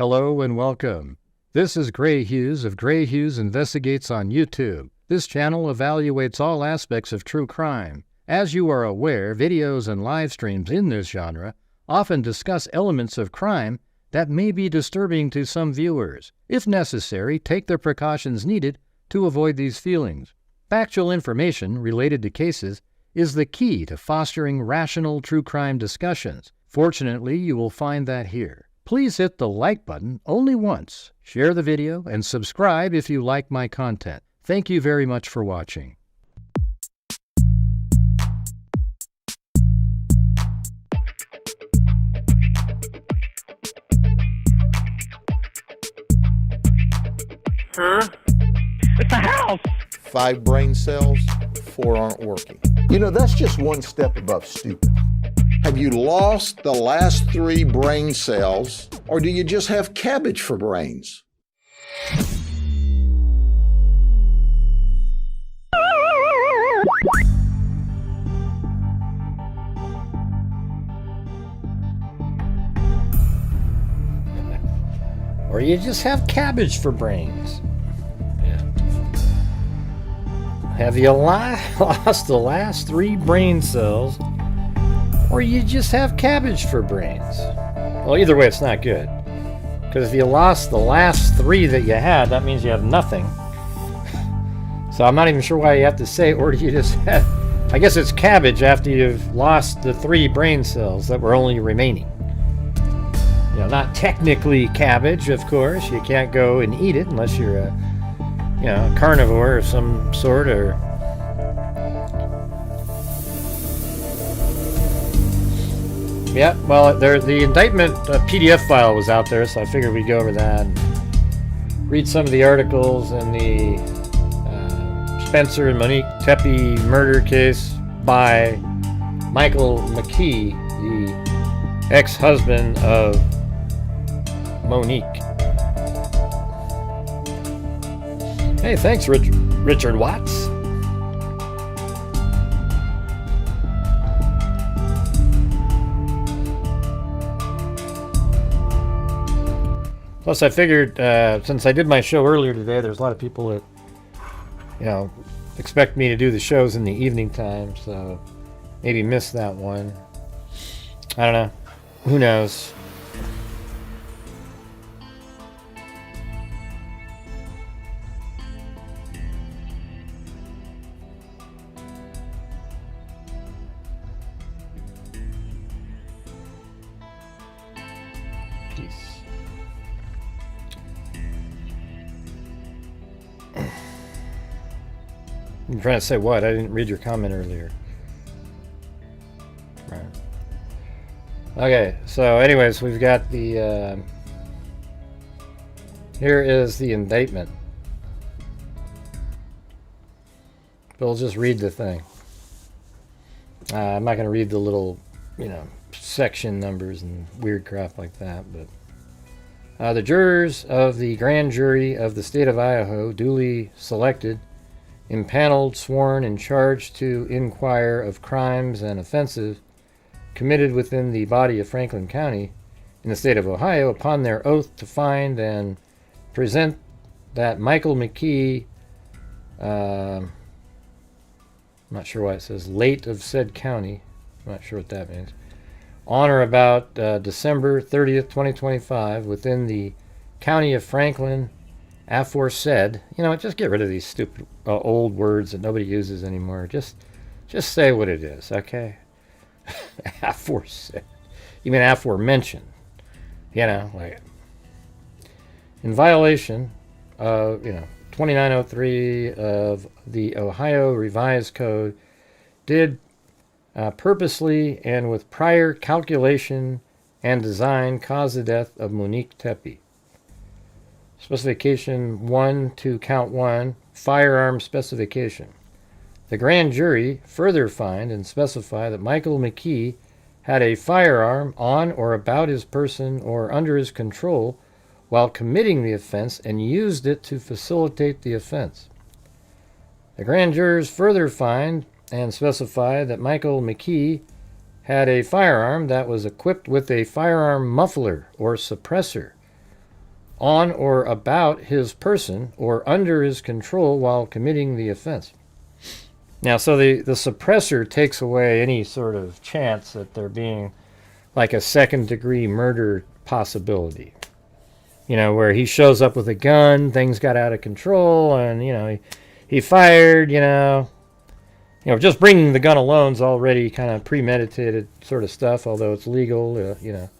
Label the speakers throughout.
Speaker 1: Hello and welcome. This is Grant Hughes of Grant Hughes Investigates on YouTube. This channel evaluates all aspects of true crime. As you are aware, videos and live streams in this genre often discuss elements of crime that may be disturbing to some viewers. If necessary, take the precautions needed to avoid these feelings. Factual information related to cases is the key to fostering rational true crime discussions. Fortunately, you will find that here. Please hit the like button only once, share the video, and subscribe if you like my content. Thank you very much for watching.
Speaker 2: Huh? It's a house!
Speaker 3: 5 brain cells, 4 aren't working.
Speaker 4: You know, that's just one step above stupid.
Speaker 3: Have you lost the last 3 brain cells, or do you just have cabbage for brains?
Speaker 1: Or you just have cabbage for brains. Yeah. Have you lost the last 3 brain cells, or you just have cabbage for brains? Well, either way, it's not good. Because if you lost the last 3 that you had, that means you have nothing. So I'm not even sure why you have to say, or do you just have... I guess it's cabbage after you've lost the 3 brain cells that were only remaining. You know, not technically cabbage, of course. You can't go and eat it unless you're a, you know, a carnivore of some sort, or... Yeah, well, the indictment PDF file was out there, so I figured we'd go over that and read some of the articles in the Spencer and Monique Tepe murder case by Michael McKee, the ex-husband of Monique. Hey, thanks, Richard Watts. Plus, I figured, since I did my show earlier today, there's a lot of people that, you know, expect me to do the shows in the evening time, so maybe miss that one. I don't know. Who knows? I'm trying to say what? I didn't read your comment earlier. Right. Okay, so anyways, we've got the... here is the indictment. We'll just read the thing. I'm not going to read the little, you know, section numbers and weird crap like that, but... the jurors of the grand jury of the state of Idaho, duly selected, impaneled, sworn, and charged to inquire of crimes and offenses committed within the body of Franklin County in the state of Ohio, upon their oath to find and present that Michael McKee, I'm not sure why it says late of said county, I'm not sure what that means, on or about December 30th, 2025, within the county of Franklin, aforesaid, you know, just get rid of these stupid old words that nobody uses anymore. Just say what it is, okay? Aforesaid. You mean aforementioned. You know, like, in violation of, you know, 2903 of the Ohio Revised Code, did purposely and with prior calculation and design cause the death of Monique Tepe. Specification 1 to count 1, firearm specification. The grand jury further find and specify that Michael McKee had a firearm on or about his person or under his control while committing the offense and used it to facilitate the offense. The grand jurors further find and specify that Michael McKee had a firearm that was equipped with a firearm muffler or suppressor, on or about his person or under his control while committing the offense. Now, so the suppressor takes away any sort of chance that there being like a second-degree murder possibility. You know, where he shows up with a gun, things got out of control, and, you know, he fired, you know, just bringing the gun alone is already kind of premeditated sort of stuff, although it's legal, you know,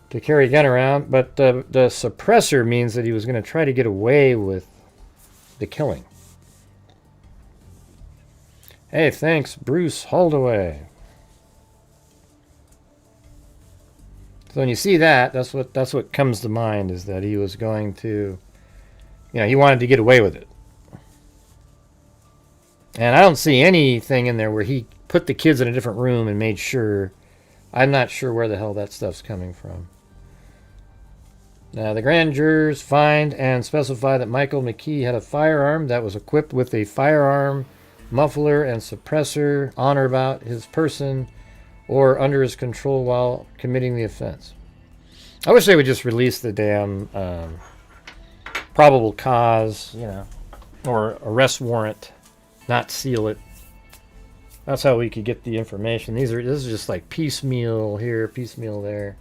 Speaker 1: to carry a gun around. But the suppressor means that he was going to try to get away with the killing. Hey, thanks, Bruce Holdaway. So when you see that, that's what comes to mind, is that he was going to, you know, he wanted to get away with it. And I don't see anything in there where he put the kids in a different room and made sure. I'm not sure where the hell that stuff's coming from. Now, the grand jurors find and specify that Michael McKee had a firearm that was equipped with a firearm muffler and suppressor on or about his person or under his control while committing the offense. I wish they would just release the damn probable cause, you know, or arrest warrant, not seal it. That's how we could get the information. This is just like piecemeal here, piecemeal there.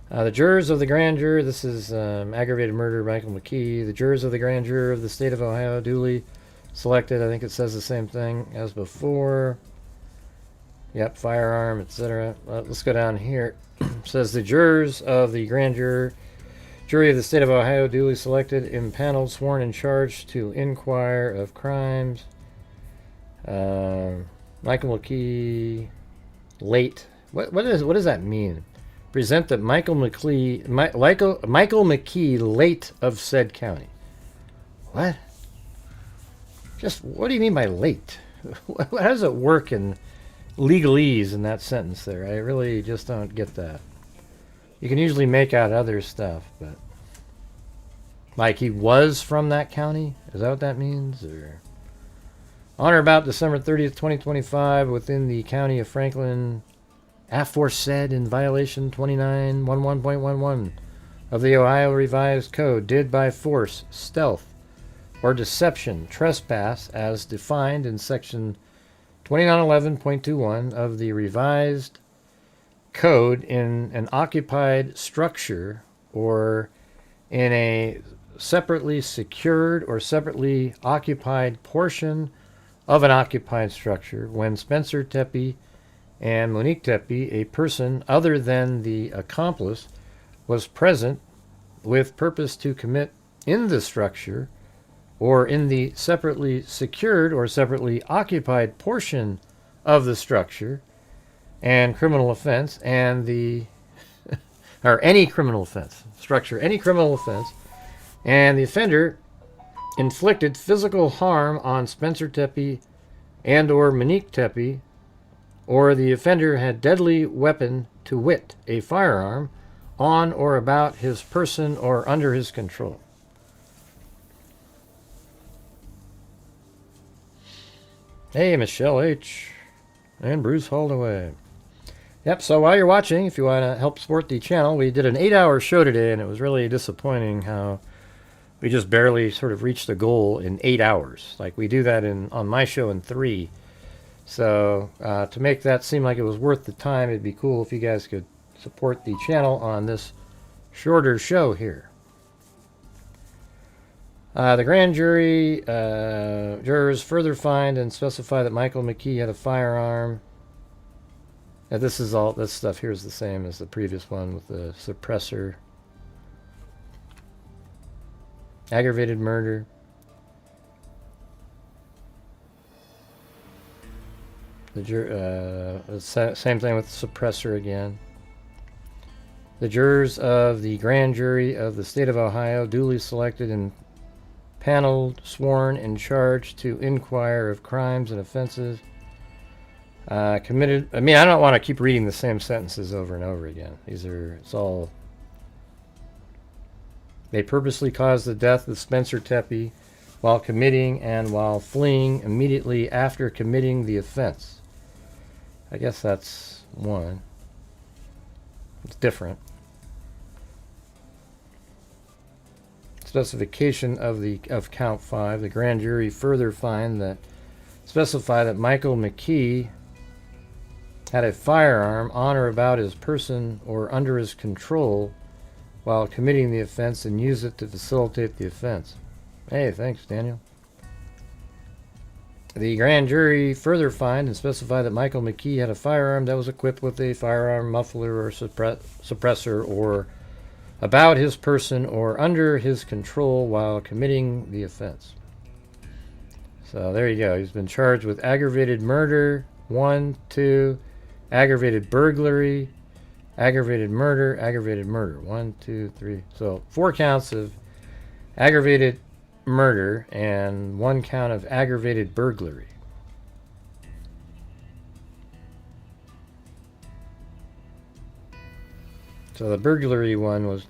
Speaker 1: The jurors of the grand jury, this is aggravated murder, Michael McKee. The jurors of the grand jury of the state of Ohio duly selected. I think it says the same thing as before. Yep, firearm, etc. Let's go down here. It says the jurors of the grand jury of the state of Ohio duly selected, impaneled, sworn, and charged to inquire of crimes. Michael McKee, late. What does that mean? Present that Michael McKee, late of said county. What? Just what do you mean by late? How does it work in legalese in that sentence there? I really just don't get that. You can usually make out other stuff, but like he was from that county? Is that what that means? Or on or about December 30th, 2025, within the county of Franklin, aforesaid in violation 2911.11 of the Ohio Revised Code, did by force, stealth, or deception trespass as defined in section 2911.21 of the Revised Code in an occupied structure or in a separately secured or separately occupied portion of an occupied structure when Spencer Tepe and Monique Tepe, a person other than the accomplice, was present with purpose to commit in the structure or in the separately secured or separately occupied portion of the structure and criminal offense and the or any criminal offense structure, any criminal offense, and the offender inflicted physical harm on Spencer Tepe and or Monique Tepe, or the offender had deadly weapon, to wit, a firearm, on or about his person or under his control. Hey, Michelle H. and Bruce Holdaway. Yep, so while you're watching, if you want to help support the channel, we did an 8-hour show today, and it was really disappointing how we just barely sort of reached the goal in 8 hours. Like, we do that on my show in 3. So to make that seem like it was worth the time, it'd be cool if you guys could support the channel on this shorter show here. The grand jury jurors further find and specify that Michael McKee had a firearm. Now this stuff here is the same as the previous one with the suppressor. Aggravated murder. The same thing with the suppressor again. The jurors of the grand jury of the state of Ohio duly selected and paneled, sworn, and charged to inquire of crimes and offenses committed. I mean, I don't want to keep reading the same sentences over and over again. It's all. They purposely caused the death of Spencer Tepe while committing and while fleeing immediately after committing the offense. I guess that's one. It's different. Specification of count 5. The grand jury further specify that Michael McKee had a firearm on or about his person or under his control while committing the offense and used it to facilitate the offense. Hey, thanks, Daniel. The grand jury further find and specify that Michael McKee had a firearm that was equipped with a firearm muffler or suppressor or about his person or under his control while committing the offense. So there you go. He's been charged with aggravated murder, 1, 2, aggravated burglary, aggravated murder, 1, 2, 3. So 4 counts of aggravated murder and 1 count of aggravated burglary. So the burglary one was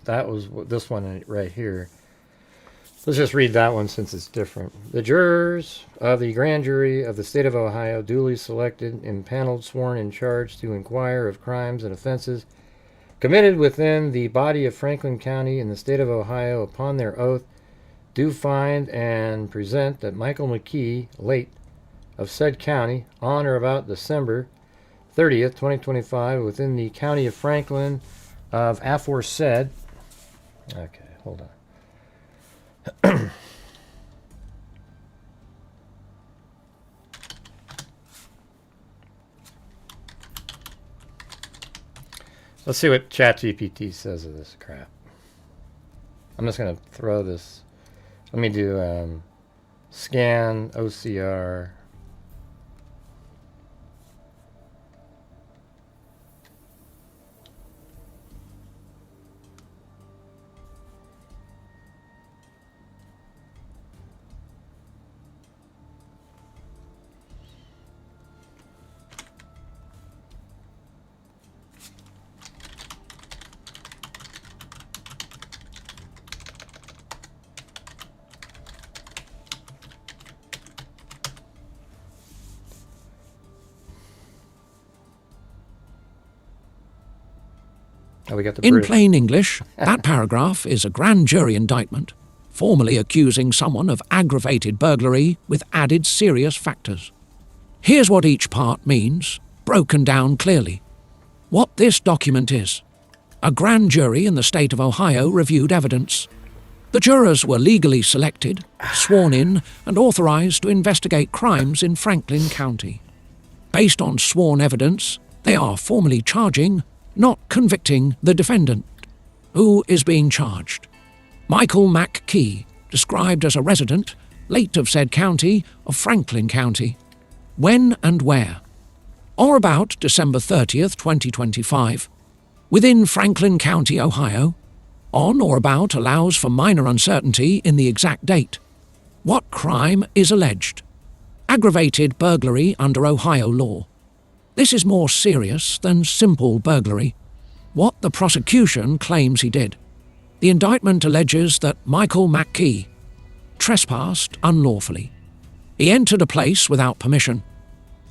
Speaker 1: this one right here. Let's just read that one since it's different. The jurors of the grand jury of the state of Ohio, duly selected, impaneled, sworn, and charged to inquire of crimes and offenses committed within the body of Franklin County in the state of Ohio upon their oath, do find and present that Michael McKee, late, of said county, on or about December 30th, 2025, within the county of Franklin of aforesaid. Okay, hold on. Let's see what ChatGPT says of this crap. I'm just going to throw this. Let me do scan OCR. Oh, we got the
Speaker 5: In
Speaker 1: British.
Speaker 5: plain English, that paragraph is a grand jury indictment, formally accusing someone of aggravated burglary with added serious factors. Here's what each part means, broken down clearly. What this document is: a grand jury in the state of Ohio reviewed evidence. The jurors were legally selected, sworn in, and authorized to investigate crimes in Franklin County. Based on sworn evidence, they are formally charging, not convicting, the defendant, who is being charged. Michael McKee, described as a resident, late of said county, of Franklin County. When and where? Or about December 30th, 2025. Within Franklin County, Ohio. On or about allows for minor uncertainty in the exact date. What crime is alleged? Aggravated burglary under Ohio law. This is more serious than simple burglary. What the prosecution claims he did. The indictment alleges that Michael McKee trespassed unlawfully. He entered a place without permission.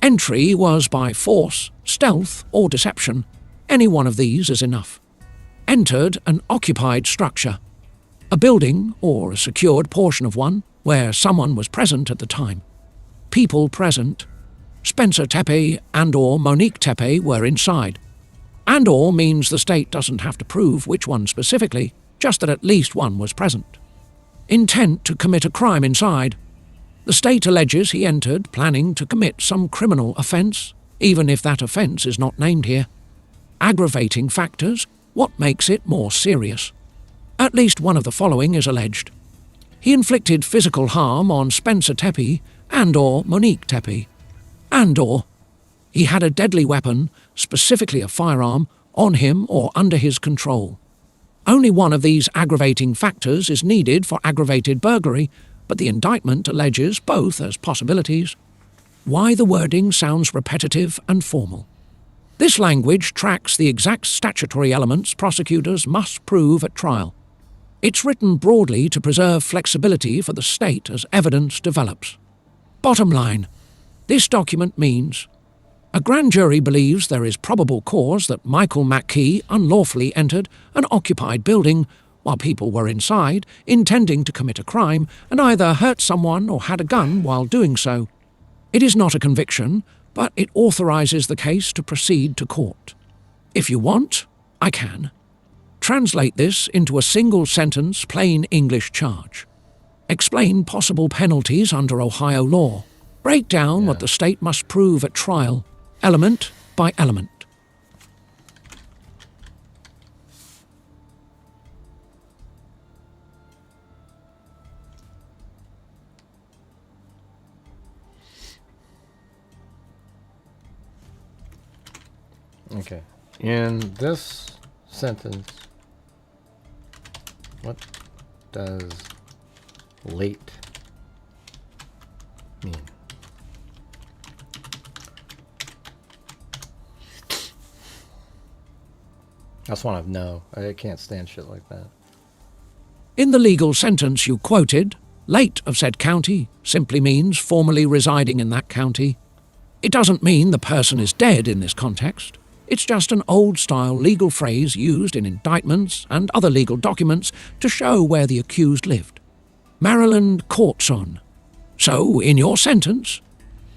Speaker 5: Entry was by force, stealth, or deception. Any one of these is enough. Entered an occupied structure, a building or a secured portion of one where someone was present at the time. People present. Spencer Tepe and/or Monique Tepe were inside. And/or means the state doesn't have to prove which one specifically, just that at least one was present. Intent to commit a crime inside. The state alleges he entered planning to commit some criminal offense, even if that offense is not named here. Aggravating factors. What makes it more serious? At least one of the following is alleged. He inflicted physical harm on Spencer Tepe and/or Monique Tepe. And/or he had a deadly weapon, specifically a firearm, on him or under his control. Only one of these aggravating factors is needed for aggravated burglary, but the indictment alleges both as possibilities. Why the wording sounds repetitive and formal. This language tracks the exact statutory elements prosecutors must prove at trial. It's written broadly to preserve flexibility for the state as evidence develops. Bottom line, this document means A grand jury believes there is probable cause that Michael McKee unlawfully entered an occupied building while people were inside, intending to commit a crime, and either hurt someone or had a gun while doing so. It is not a conviction, but it authorises the case to proceed to court. If you want, I can. Translate this into a single-sentence, plain English charge. Explain possible penalties under Ohio law. Break down what the state must prove at trial, element by element.
Speaker 1: Okay. In this sentence, what does late mean? I just want to know. I can't stand shit like that.
Speaker 5: In the legal sentence you quoted, late of said county simply means formerly residing in that county. It doesn't mean the person is dead in this context. It's just an old-style legal phrase used in indictments and other legal documents to show where the accused lived. Maryland courts on. So, in your sentence,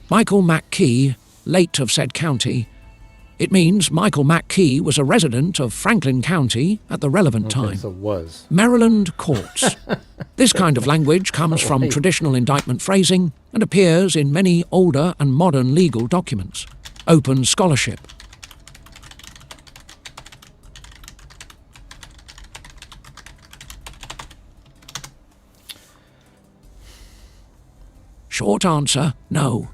Speaker 5: Michael McKee, late of said county, it means Michael McKee was a resident of Franklin County at the relevant time.
Speaker 1: So was.
Speaker 5: Maryland courts. This kind of language comes from traditional indictment phrasing and appears in many older and modern legal documents. Open scholarship. Short answer, no.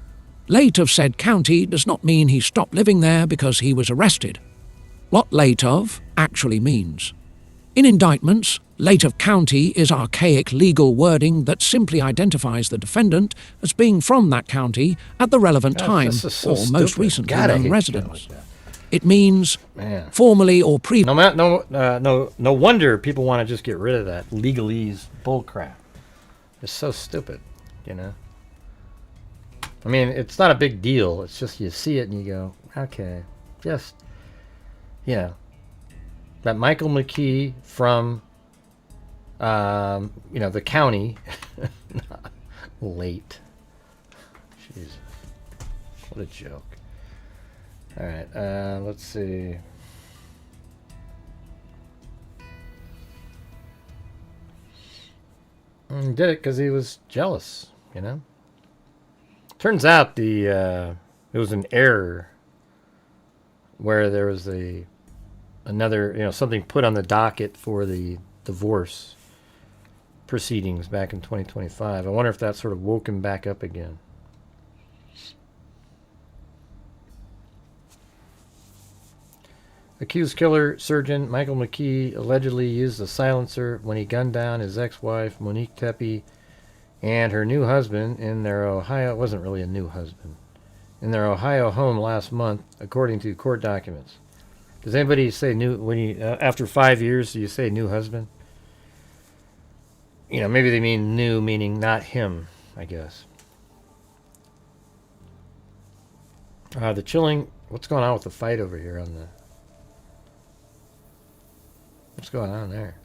Speaker 5: Late of said county does not mean he stopped living there because he was arrested. What late of actually means. In indictments, late of county is archaic legal wording that simply identifies the defendant as being from that county at the relevant time or most recently known residence. It means formerly or
Speaker 1: No wonder people want to just get rid of that legalese bullcrap. It's so stupid, you know. I mean, it's not a big deal. It's just you see it and you go, okay, just, you know, that Michael McKee from, you know, the county, late. Jesus, what a joke. All right, let's see. He did it because he was jealous, you know. Turns out it was an error where there was another, you know, something put on the docket for the divorce proceedings back in 2025. I wonder if that sort of woke him back up again. Accused killer surgeon Michael McKee allegedly used a silencer when he gunned down his ex-wife Monique Tepe and her new husband in their Ohio, it wasn't really a new husband, in their Ohio home last month, according to court documents. Does anybody say new, when you, after 5 years, do you say new husband? You know, maybe they mean new, meaning not him, I guess. The chilling, what's going on with the fight over here on the, what's going on there?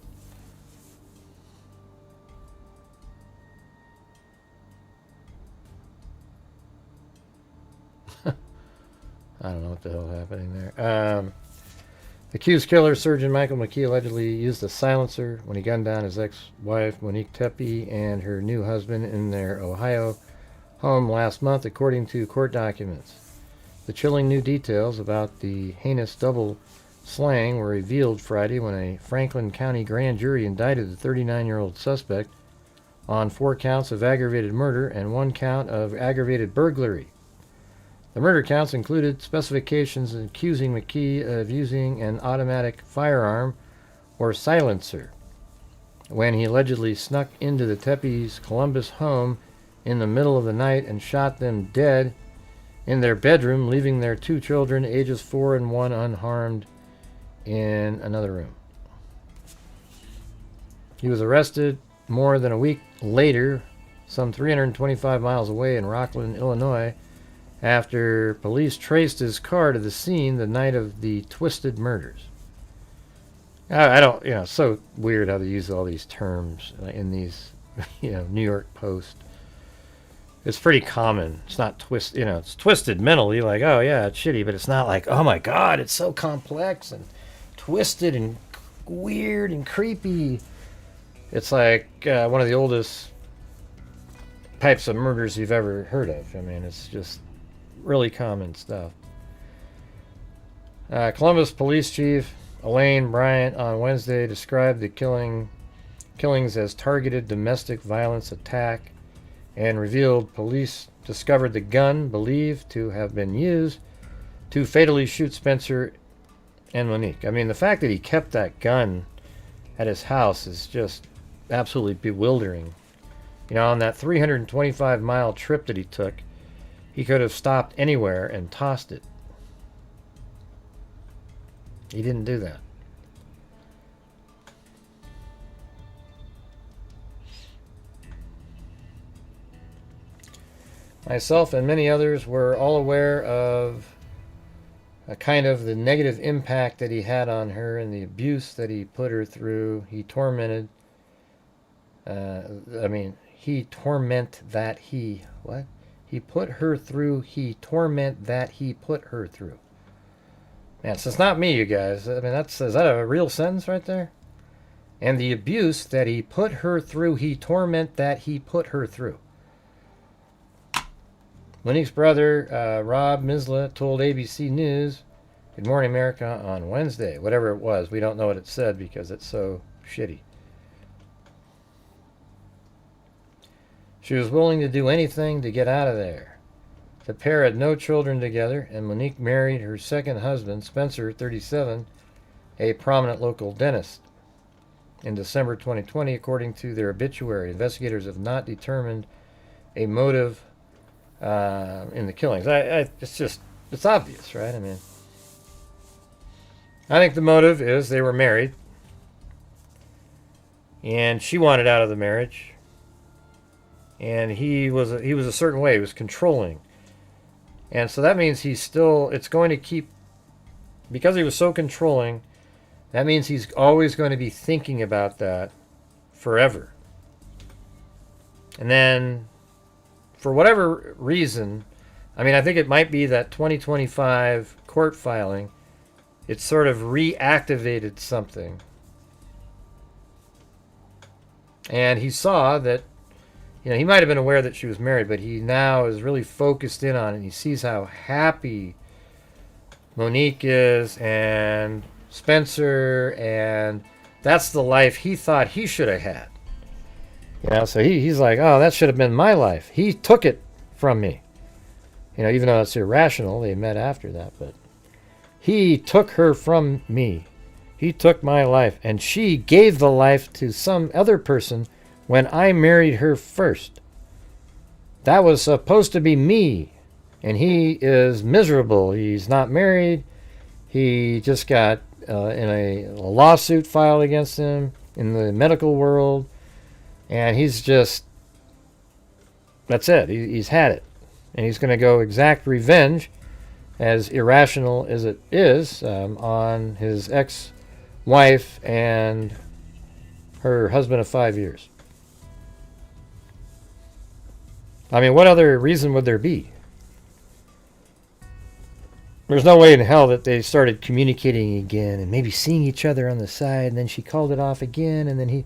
Speaker 1: I don't know what the hell is happening there. Accused killer surgeon Michael McKee allegedly used a silencer when he gunned down his ex-wife Monique Tepe and her new husband in their Ohio home last month, according to court documents. The chilling new details about the heinous double slaying were revealed Friday when a Franklin County grand jury indicted the 39-year-old suspect on 4 counts of aggravated murder and 1 count of aggravated burglary. The murder counts included specifications accusing McKee of using an automatic firearm or silencer when he allegedly snuck into the Tepe's Columbus home in the middle of the night and shot them dead in their bedroom, leaving their 2 children, ages 4 and 1, unharmed in another room. He was arrested more than a week later, some 325 miles away in Rockland, Illinois, after police traced his car to the scene the night of the twisted murders. I don't, it's so weird how they use all these terms in these, New York Post. It's pretty common. It's not it's twisted mentally, like, oh yeah, it's shitty, but it's not like, oh my God, it's so complex and twisted and weird and creepy. It's like one of the oldest types of murders you've ever heard of. I mean, it's just really common stuff. Columbus Police Chief Elaine Bryant on Wednesday described the killings as targeted domestic violence attack and revealed police discovered the gun believed to have been used to fatally shoot Spencer and Monique. I mean, the fact that he kept that gun at his house is just absolutely bewildering. On that 325-mile trip that he took, he could have stopped anywhere and tossed it. He didn't do that. Myself and many others were all aware of kind of the negative impact that he had on her and the abuse that he put her through. He tormented. He put her through. He torment that he put her through. Man, so it's not me, you guys. I mean, is that a real sentence right there? And the abuse that he put her through, he torment that he put her through. Monique's brother, Rob Misla, told ABC News, Good Morning America, on Wednesday. Whatever it was, we don't know what it said because it's so shitty. She was willing to do anything to get out of there. The pair had no children together, and Monique married her second husband, Spencer, 37, a prominent local dentist. In December 2020, according to their obituary, investigators have not determined a motive in the killings. It's obvious, right? I mean, I think the motive is they were married, and she wanted out of the marriage, and he was a certain way. He was controlling, and so that means it's going to keep, because he was so controlling, that means he's always going to be thinking about that forever. And then, for whatever reason, I think it might be that 2025 court filing, it sort of reactivated something. And he saw that, he might have been aware that she was married, but he now is really focused in on it. He sees how happy Monique is and Spencer, and that's the life he thought he should have had. So he's like, oh, that should have been my life. He took it from me. Even though it's irrational, they met after that, but he took her from me. He took my life, and she gave the life to some other person when I married her first. That was supposed to be me, and he is miserable. He's not married. He just got in a lawsuit filed against him in the medical world. And he's just, that's it. He's had it. And he's going to go exact revenge, as irrational as it is, on his ex-wife and her husband of 5 years. What other reason would there be? There's no way in hell that they started communicating again and maybe seeing each other on the side, and then she called it off again, and then he...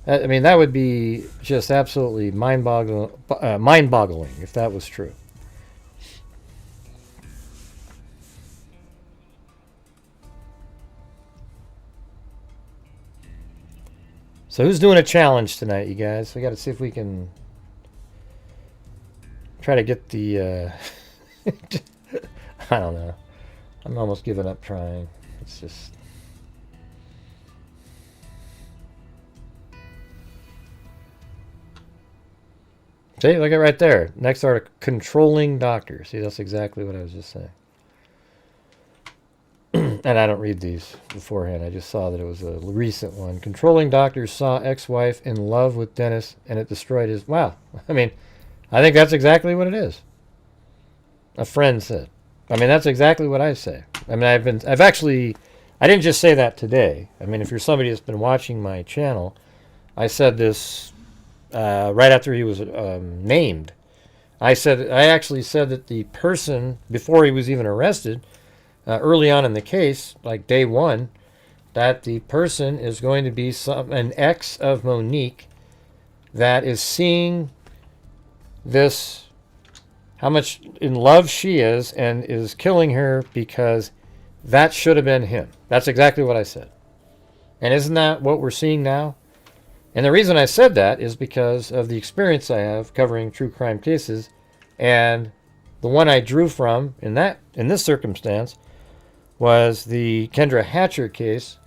Speaker 1: that would be just absolutely mind-boggling if that was true. So who's doing a challenge tonight, you guys? We got to see if we can try to get the... I don't know. I'm almost giving up trying. It's just... See, look at right there. Next article, controlling doctor. See, that's exactly what I was just saying. And I don't read these beforehand. I just saw that it was a recent one. Controlling doctor saw ex-wife in love with dentist, and it destroyed his... Wow. I think that's exactly what it is. a friend said. I mean, that's exactly what I say. I mean, I didn't just say that today. I mean, if you're somebody that's been watching my channel, I said this right after he was named. I actually said that the person, before he was even arrested, early on in the case, like day one, that the person is going to be an ex of Monique that is seeing this, how much in love she is, and is killing her because that should have been him. That's exactly what I said. And isn't that what we're seeing now? And the reason I said that is because of the experience I have covering true crime cases, and the one I drew from in this circumstance was the Kendra Hatcher case.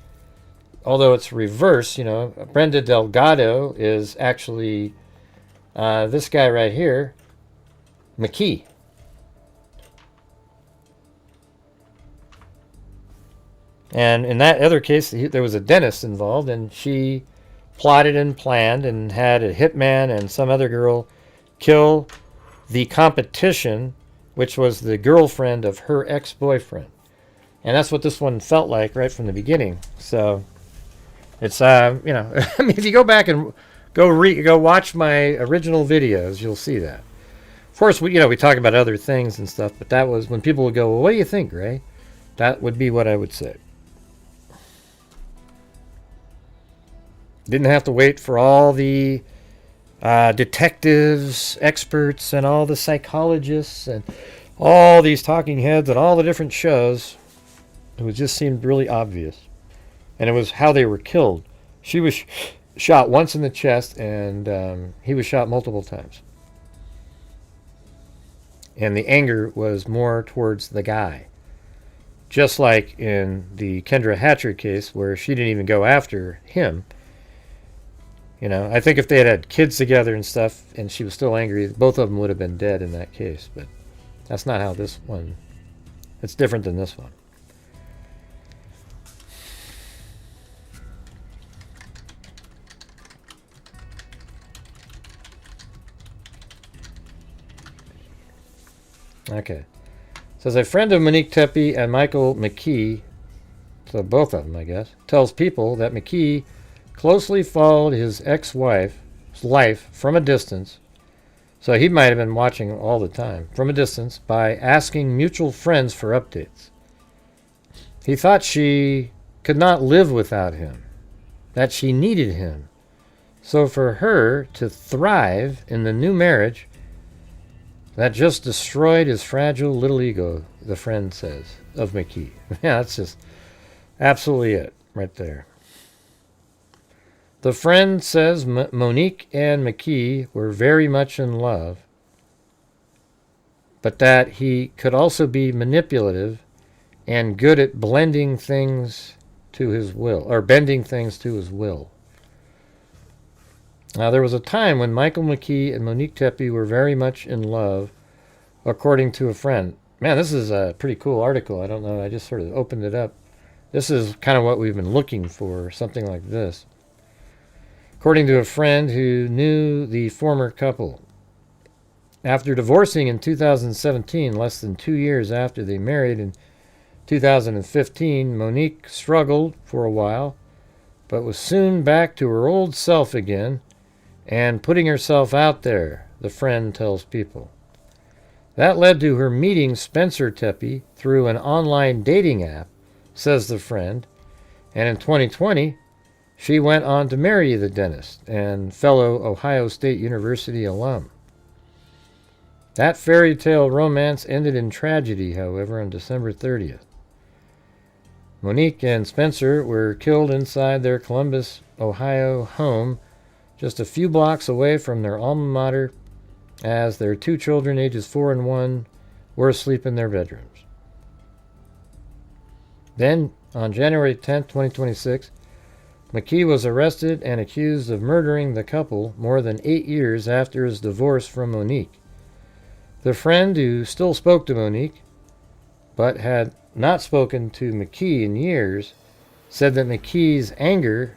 Speaker 1: Although it's reverse, Brenda Delgado is actually this guy right here, McKee. And in that other case, there was a dentist involved, and she plotted and planned and had a hitman and some other girl kill the competition, which was the girlfriend of her ex-boyfriend. And that's what this one felt like right from the beginning. So it's, I mean, if you go back and go watch my original videos, you'll see that. Of course, we talk about other things and stuff, but that was when people would go, well, what do you think, Ray? That would be what I would say. Didn't have to wait for all the detectives, experts, and all the psychologists, and all these talking heads, and all the different shows. It just seemed really obvious. And it was how they were killed. She was shot once in the chest, and he was shot multiple times. And the anger was more towards the guy. Just like in the Kendra Hatcher case, where she didn't even go after him. I think if they had kids together and stuff, and she was still angry, both of them would have been dead in that case. But that's not how this one... It's different than this one. Okay. It says, a friend of Monique Tepe and Michael McKee, so both of them, I guess, tells people that McKee closely followed his ex-wife's life from a distance, so he might have been watching all the time, from a distance, by asking mutual friends for updates. He thought she could not live without him, that she needed him. So for her to thrive in the new marriage, that just destroyed his fragile little ego, the friend says, of McKee. Yeah, that's just absolutely it right there. The friend says Monique and McKee were very much in love, but that he could also be manipulative and good at blending things to his will, or bending things to his will. Now, there was a time when Michael McKee and Monique Tepe were very much in love, according to a friend. Man, this is a pretty cool article. I don't know. I just sort of opened it up. This is kind of what we've been looking for, something like this. According to a friend who knew the former couple. After divorcing in 2017, less than 2 years after they married in 2015, Monique struggled for a while, but was soon back to her old self again and putting herself out there, the friend tells People. That led to her meeting Spencer Tepe through an online dating app, says the friend, and in 2020, she went on to marry the dentist and fellow Ohio State University alum. That fairy tale romance ended in tragedy, however, on December 30th. Monique and Spencer were killed inside their Columbus, Ohio home, just a few blocks away from their alma mater, as their 2 children, ages 4 and 1, were asleep in their bedrooms. Then, on January 10, 2026, McKee was arrested and accused of murdering the couple more than 8 years after his divorce from Monique. The friend who still spoke to Monique, but had not spoken to McKee in years, said that McKee's anger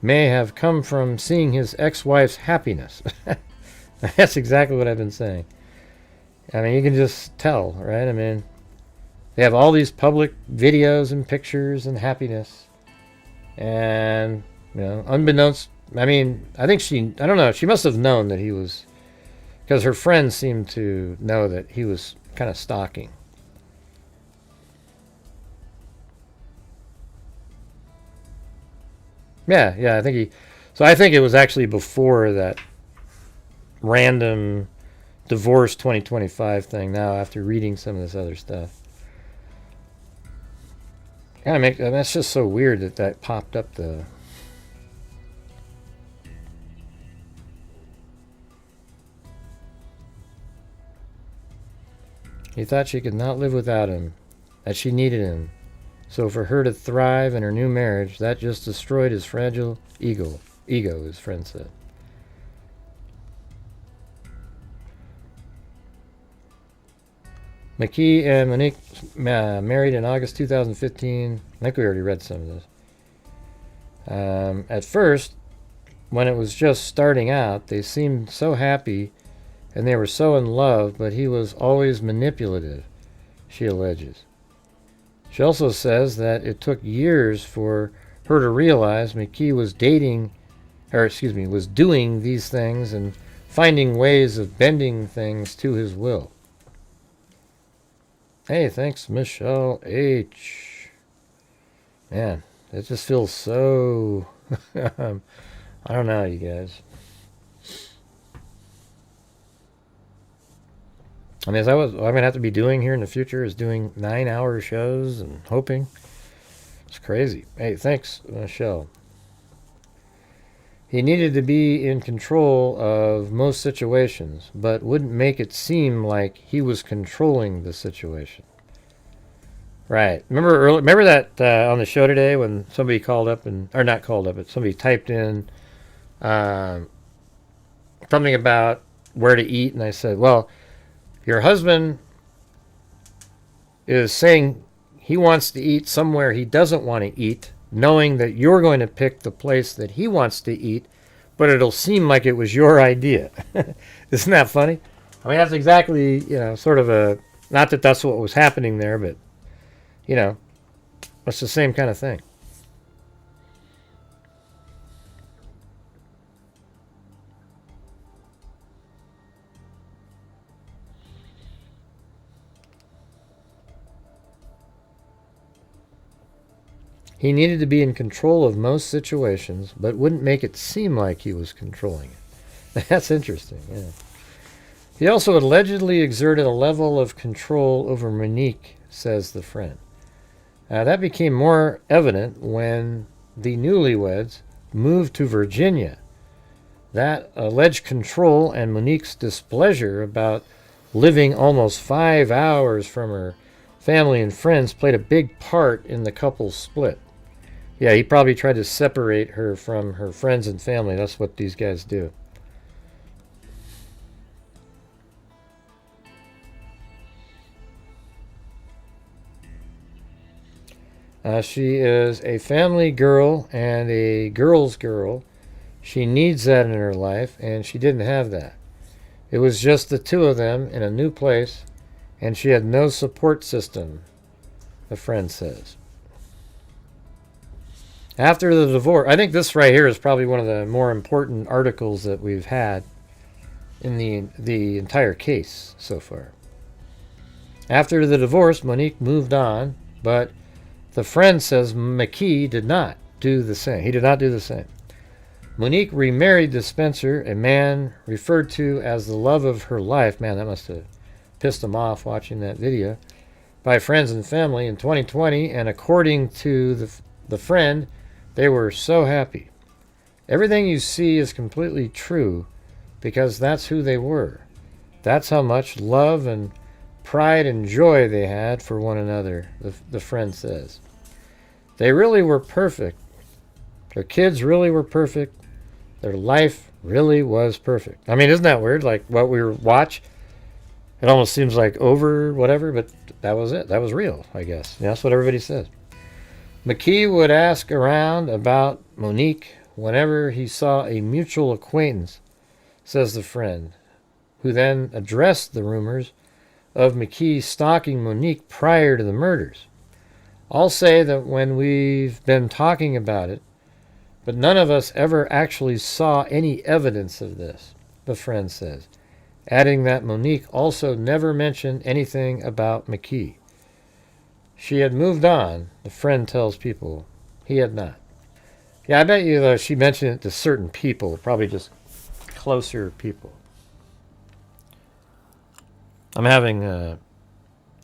Speaker 1: may have come from seeing his ex-wife's happiness. That's exactly what I've been saying. I mean, you can just tell, right? I mean, they have all these public videos and pictures and happiness. And, you know, unbeknownst, I mean, I don't know, she must have known that he was, because her friends seemed to know that he was kind of stalking. Yeah, I think it was actually before that random divorce 2025 thing now, after reading some of this other stuff. That's just so weird that popped up though. He thought she could not live without him, that she needed him. So for her to thrive in her new marriage, that just destroyed his fragile ego, his friend said. McKee and Monique married in August 2015. I think we already read some of this. At first, when it was just starting out, they seemed so happy and they were so in love, but he was always manipulative, she alleges. She also says that it took years for her to realize McKee was was doing these things and finding ways of bending things to his will. Hey, thanks, Michelle H. Man, it just feels so... I don't know, you guys. I mean, what I'm going to have to be doing here in the future is doing 9-hour shows and hoping. It's crazy. Hey, thanks, Michelle. He needed to be in control of most situations, but wouldn't make it seem like he was controlling the situation. Right. Remember that on the show today when somebody called up or not called up, but somebody typed in something about where to eat, and I said, well, your husband is saying he wants to eat somewhere he doesn't want to eat, knowing that you're going to pick the place that he wants to eat, but it'll seem like it was your idea. Isn't that funny? I mean, that's exactly, sort of not that that's what was happening there, but, it's the same kind of thing. He needed to be in control of most situations, but wouldn't make it seem like he was controlling it. That's interesting, yeah. He also allegedly exerted a level of control over Monique, says the friend. That became more evident when the newlyweds moved to Virginia. That alleged control and Monique's displeasure about living almost 5 hours from her family and friends played a big part in the couple's split. Yeah, he probably tried to separate her from her friends and family. That's what these guys do. She is a family girl and a girl's girl. She needs that in her life, and she didn't have that. It was just the two of them in a new place, and she had no support system, a friend says. After the divorce, I think this right here is probably one of the more important articles that we've had in the entire case so far. After the divorce, Monique moved on, but the friend says McKee did not do the same. He did not do the same. Monique remarried to Spencer, a man referred to as the love of her life. Man, that must have pissed him off watching that video. By friends and family in 2020, and according to the friend, they were so happy. Everything you see is completely true because that's who they were. That's how much love and pride and joy they had for one another, the friend says. They really were perfect. Their kids really were perfect. Their life really was perfect. I mean, isn't that weird? Like what we watch, it almost seems like over whatever, but that was it. That was real, I guess. Yeah, that's what everybody says. McKee would ask around about Monique whenever he saw a mutual acquaintance, says the friend, who then addressed the rumors of McKee stalking Monique prior to the murders. I'll say that when we've been talking about it, but none of us ever actually saw any evidence of this, the friend says, adding that Monique also never mentioned anything about McKee. She had moved on, the friend tells people. He had not. Yeah, I bet you, though, she mentioned it to certain people, probably just closer people. I'm having a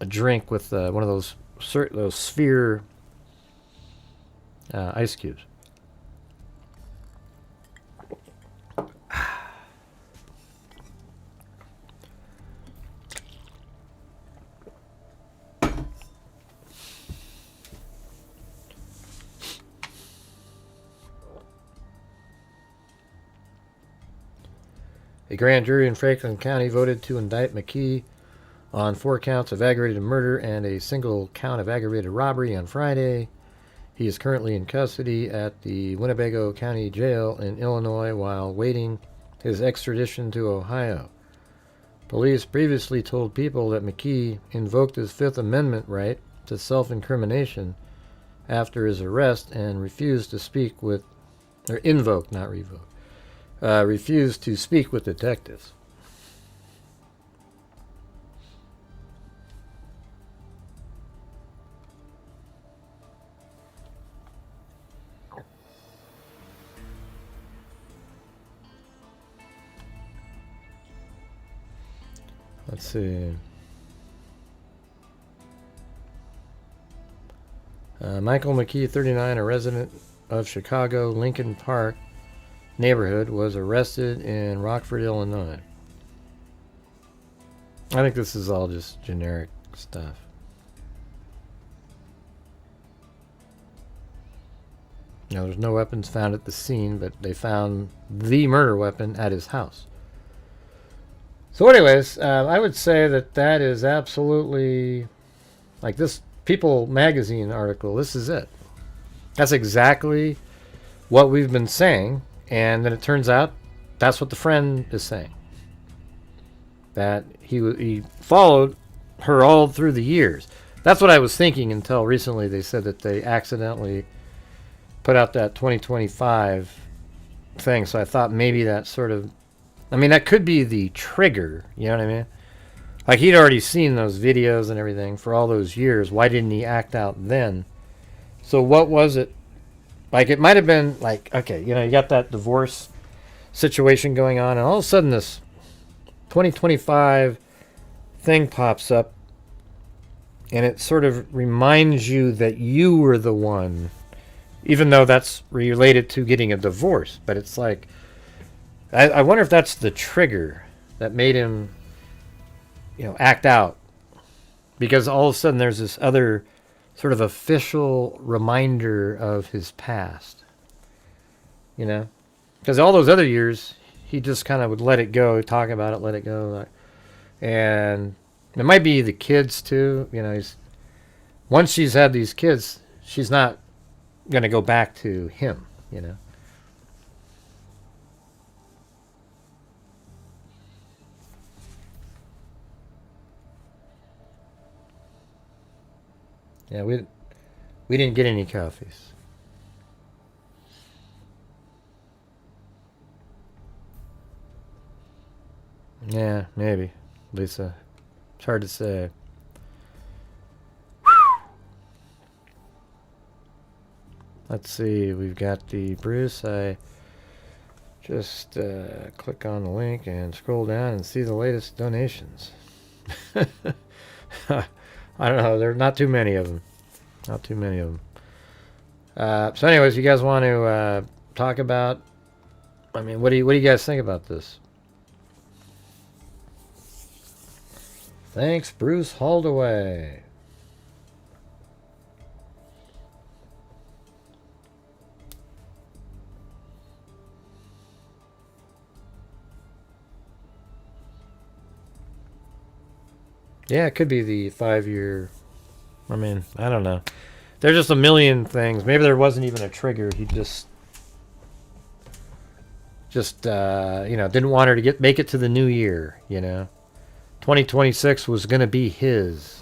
Speaker 1: drink with one of those sphere ice cubes. A grand jury in Franklin County voted to indict McKee on 4 counts of aggravated murder and a single count of aggravated robbery on Friday. He is currently in custody at the Winnebago County Jail in Illinois while waiting his extradition to Ohio. Police previously told people that McKee invoked his Fifth Amendment right to self-incrimination after his arrest and refused to speak with, or invoked, not revoked, refused to speak with detectives. Let's see. Michael McKee, 39, a resident of Chicago, Lincoln Park neighborhood, was arrested in Rockford, Illinois. I think this is all just generic stuff. Now, there's no weapons found at the scene, but they found the murder weapon at his house. So anyways, I would say that that is absolutely, like this People magazine article, this is it. That's exactly what we've been saying, and then it turns out that's what the friend is saying. That he followed her all through the years. That's what I was thinking until recently they said that they accidentally put out that 2025 thing, so I thought maybe that sort of, I mean, that could be the trigger, you know what I mean? Like, he'd already seen those videos and everything for all those years. Why didn't he act out then? So what was it? Like, it might have been like, okay, you know, you got that divorce situation going on, and all of a sudden this 2025 thing pops up, and it sort of reminds you that you were the one, even though that's related to getting a divorce. But it's like, I wonder if that's the trigger that made him, you know, act out, because all of a sudden there's this other sort of official reminder of his past, you know, because all those other years he just kind of would let it go, talk about it, let it go, and it might be the kids too, you know. Once she's had these kids, she's not going to go back to him, you know. Yeah, we didn't get any coffees. Yeah, maybe, Lisa. It's hard to say. Let's see, we've got the Bruce. I just click on the link and scroll down and see the latest donations. I don't know. There are not too many of them. Not too many of them. So anyways, you guys want to talk about, I mean, what do you guys think about this? Thanks, Bruce Holdaway. Yeah, it could be the 5-year. I mean, I don't know. There's just a million things. Maybe there wasn't even a trigger. He just you know, didn't want her to make it to the new year, you know. 2026 was going to be his.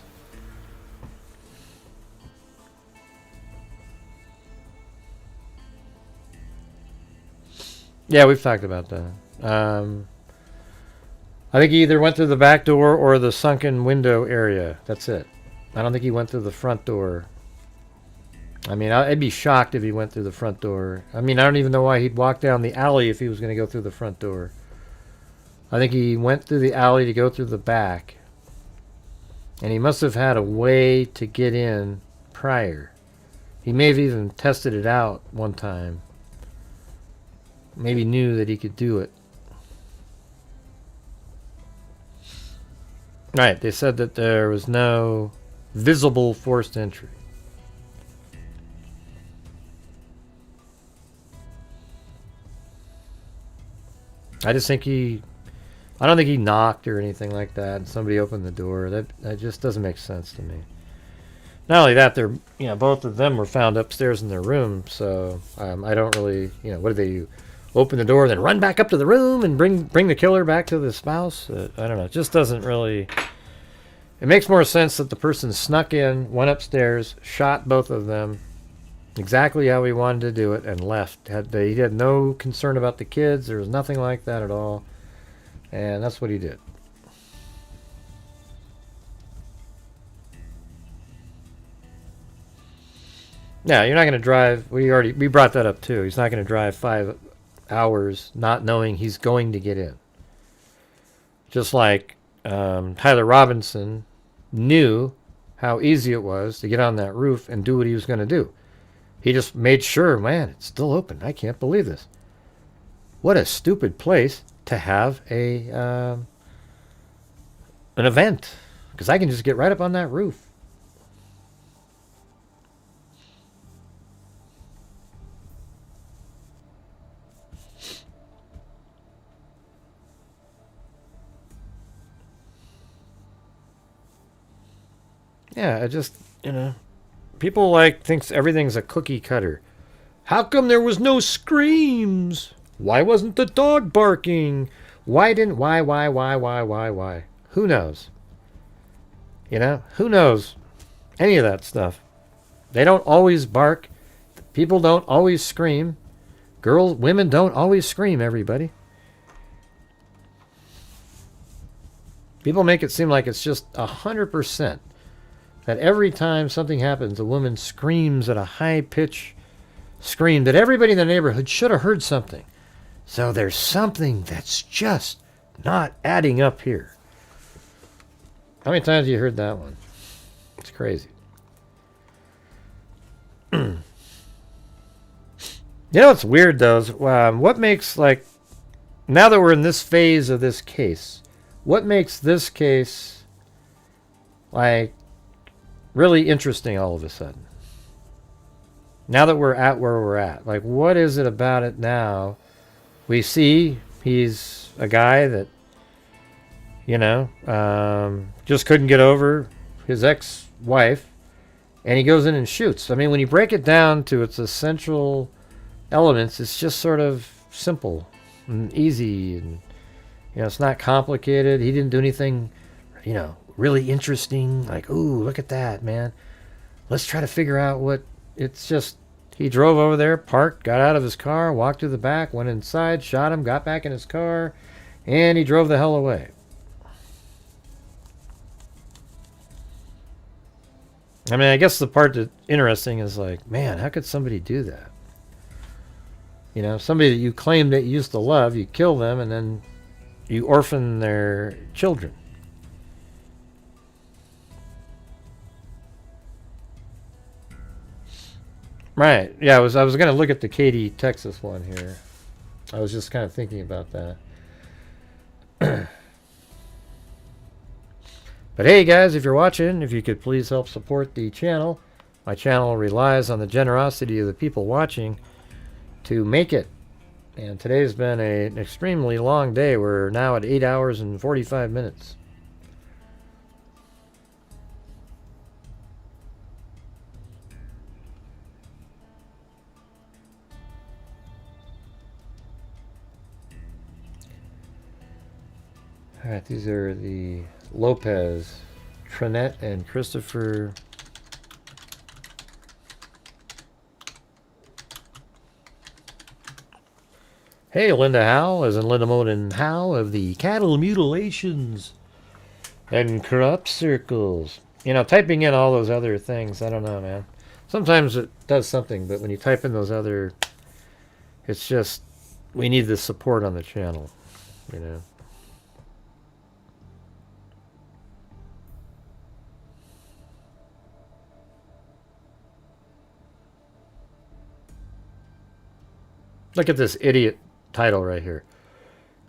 Speaker 1: Yeah, we've talked about that. I think he either went through the back door or the sunken window area. That's it. I don't think he went through the front door. I mean, I'd be shocked if he went through the front door. I mean, I don't even know why he'd walk down the alley if he was going to go through the front door. I think he went through the alley to go through the back. And he must have had a way to get in prior. He may have even tested it out one time. Maybe knew that he could do it. Right, they said that there was no visible forced entry. I just think I don't think he knocked or anything like that and somebody opened the door. That just doesn't make sense to me. Not only that, they're, both of them were found upstairs in their room, so I don't really, what do they do? Open the door, then run back up to the room and bring the killer back to the spouse? I don't know. It just doesn't really... It makes more sense that the person snuck in, went upstairs, shot both of them, exactly how he wanted to do it, and left. He had no concern about the kids. There was nothing like that at all. And that's what he did. Yeah, you're not going to drive... We brought that up too. He's not going to drive 5 hours not knowing he's going to get in. Just like Tyler Robinson knew how easy it was to get on that roof and do what he was going to do. He just made sure, man, it's still open. I can't believe this. What a stupid place to have an event, because I can just get right up on that roof. Yeah, I just, people thinks everything's a cookie cutter. How come there was no screams? Why wasn't the dog barking? Why? Who knows? Who knows any of that stuff? They don't always bark. People don't always scream. Women don't always scream, everybody. People make it seem like it's just 100%. That every time something happens, a woman screams at a high-pitched scream that everybody in the neighborhood should have heard something. So there's something that's just not adding up here. How many times have you heard that one? It's crazy. What's weird, though, is what makes, now that we're in this phase of this case, what makes this case, really interesting all of a sudden? Now that we're at where we're at, what is it about it now? We see he's a guy that, just couldn't get over his ex-wife, and he goes in and shoots. I mean, when you break it down to its essential elements, it's just sort of simple and easy, and it's not complicated. He didn't do anything, really interesting, ooh, look at that, man. Let's try to figure out what... It's just, he drove over there, parked, got out of his car, walked to the back, went inside, shot him, got back in his car, and he drove the hell away. I mean, I guess the part that's interesting is man, how could somebody do that? Somebody that you claim that you used to love, you kill them, and then you orphan their children. Right. Yeah, I was going to look at the Katy, Texas one here. I was just kind of thinking about that. But hey, guys, if you're watching, if you could please help support the channel. My channel relies on the generosity of the people watching to make it. And today's been an extremely long day. We're now at 8 hours and 45 minutes. Alright, these are the Lopez, Trinette, and Christopher. Hey, Linda Howe, as in Linda Moden Howe of the Cattle Mutilations and Corrupt Circles. You know, typing in all those other things, I don't know, man. Sometimes it does something, but when you type in those other, it's just, we need the support on the channel, you know. Look at this idiot title right here.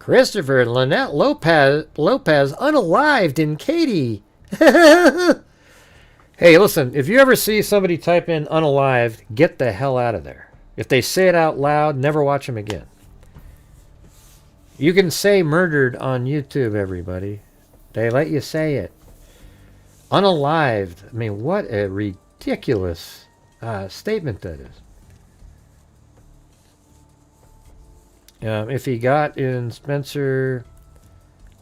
Speaker 1: Christopher and Lynette Lopez unalived in Katy. Hey, listen, if you ever see somebody type in unalived, get the hell out of there. If they say it out loud, never watch them again. You can say murdered on YouTube, everybody. They let you say it. Unalived. I mean, what a ridiculous statement that is. If he got in Spencer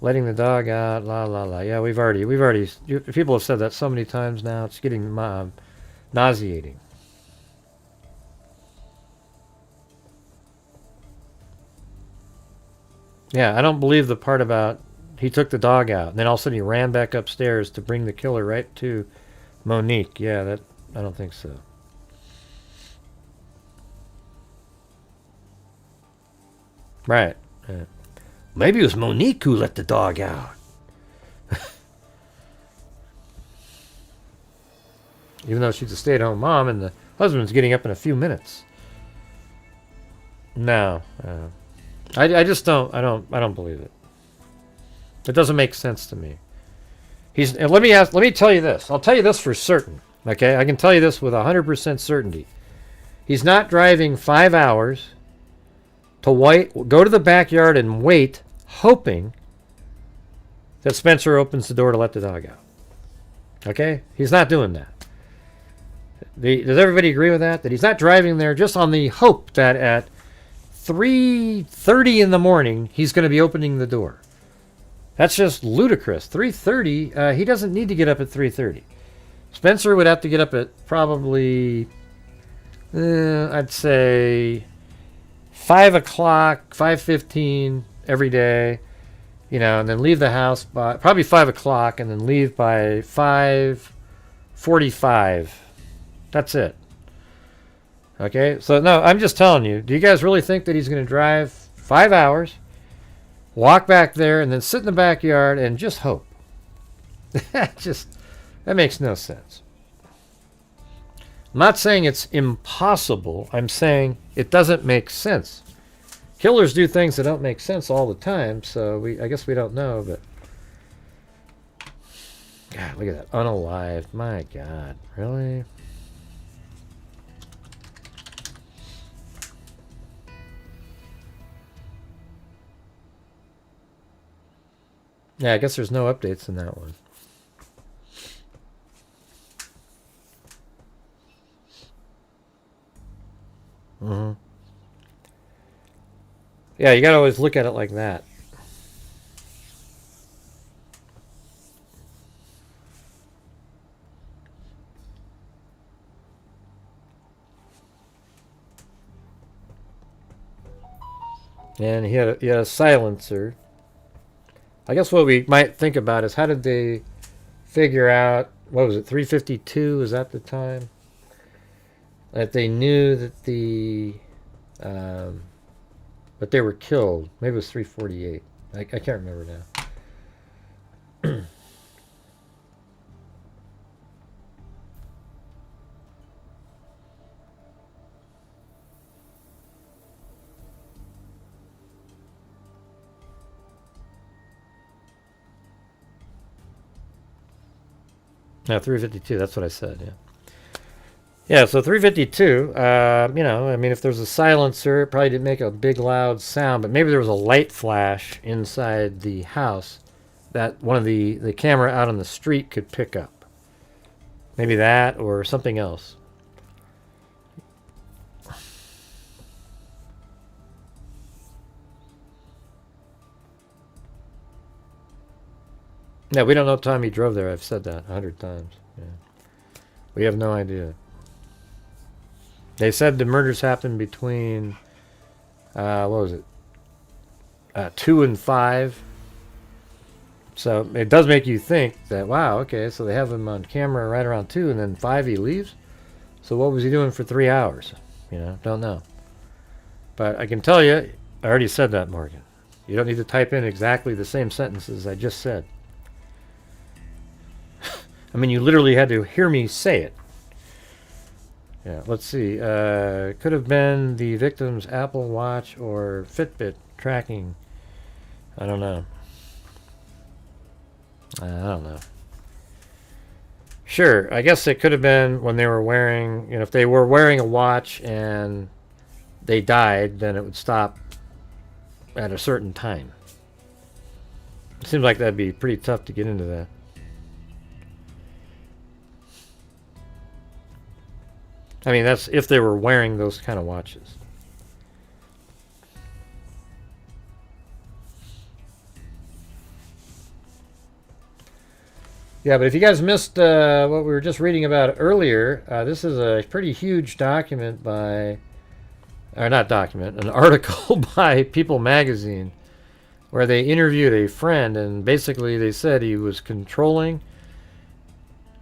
Speaker 1: letting the dog out, la la la. Yeah, we've already. People have said that so many times now. It's getting nauseating. Yeah, I don't believe the part about he took the dog out and then all of a sudden he ran back upstairs to bring the killer right to Monique. Yeah, that I don't think so. Right. Yeah. Maybe it was Monique who let the dog out. Even though she's a stay-at-home mom and the husband's getting up in a few minutes. No. I just don't. I don't believe it. It doesn't make sense to me. Let me tell you this. I'll tell you this for certain. Okay? I can tell you this with 100% certainty. He's not driving 5 hours to go to the backyard and wait, hoping that Spencer opens the door to let the dog out. Okay? He's not doing that. Does everybody agree with that? That he's not driving there just on the hope that at 3:30 in the morning he's going to be opening the door. That's just ludicrous. 3:30, he doesn't need to get up at 3:30. Spencer would have to get up at probably, I'd say 5 o'clock, 5:15 every day, and then leave the house by probably 5 o'clock and then leave by 5:45. That's it. Okay, so no, I'm just telling you, do you guys really think that he's going to drive 5 hours, walk back there, and then sit in the backyard and just hope? That makes no sense. I'm not saying it's impossible. I'm saying it doesn't make sense. Killers do things that don't make sense all the time, so I guess we don't know, but God, look at that. Unalived. My God. Really? Yeah, I guess there's no updates in that one. Mm-hmm. Yeah, you gotta always look at it like that. And he had a silencer. I guess what we might think about is how did they figure out, what was it, 352? Was that the time? That they knew that that they were killed. Maybe it was 348. I can't remember now. No, 352. That's what I said. Yeah. Yeah. So 352. I mean, if there's a silencer, it probably didn't make a big loud sound, but maybe there was a light flash inside the house that one of the camera out on the street could pick up. Maybe that or something else. Yeah, we don't know what time he drove there. I've said that 100 times. Yeah. We have no idea. They said the murders happened between, what was it, 2 and 5. So it does make you think that, wow, okay, so they have him on camera right around 2, and then 5 he leaves? So what was he doing for 3 hours? You know, don't know. But I can tell you, I already said that, Morgan. You don't need to type in exactly the same sentences I just said. I mean, you literally had to hear me say it. Yeah, let's see. Could have been the victim's Apple Watch or Fitbit tracking. I don't know. I don't know. Sure, I guess it could have been when they were wearing, you know, if they were wearing a watch and they died, then it would stop at a certain time. It seems like that'd be pretty tough to get into that. I mean, that's if they were wearing those kind of watches. Yeah, but if you guys missed what we were just reading about earlier, this is a pretty huge document by, or not document, an article by People Magazine, where they interviewed a friend, and basically they said he was controlling.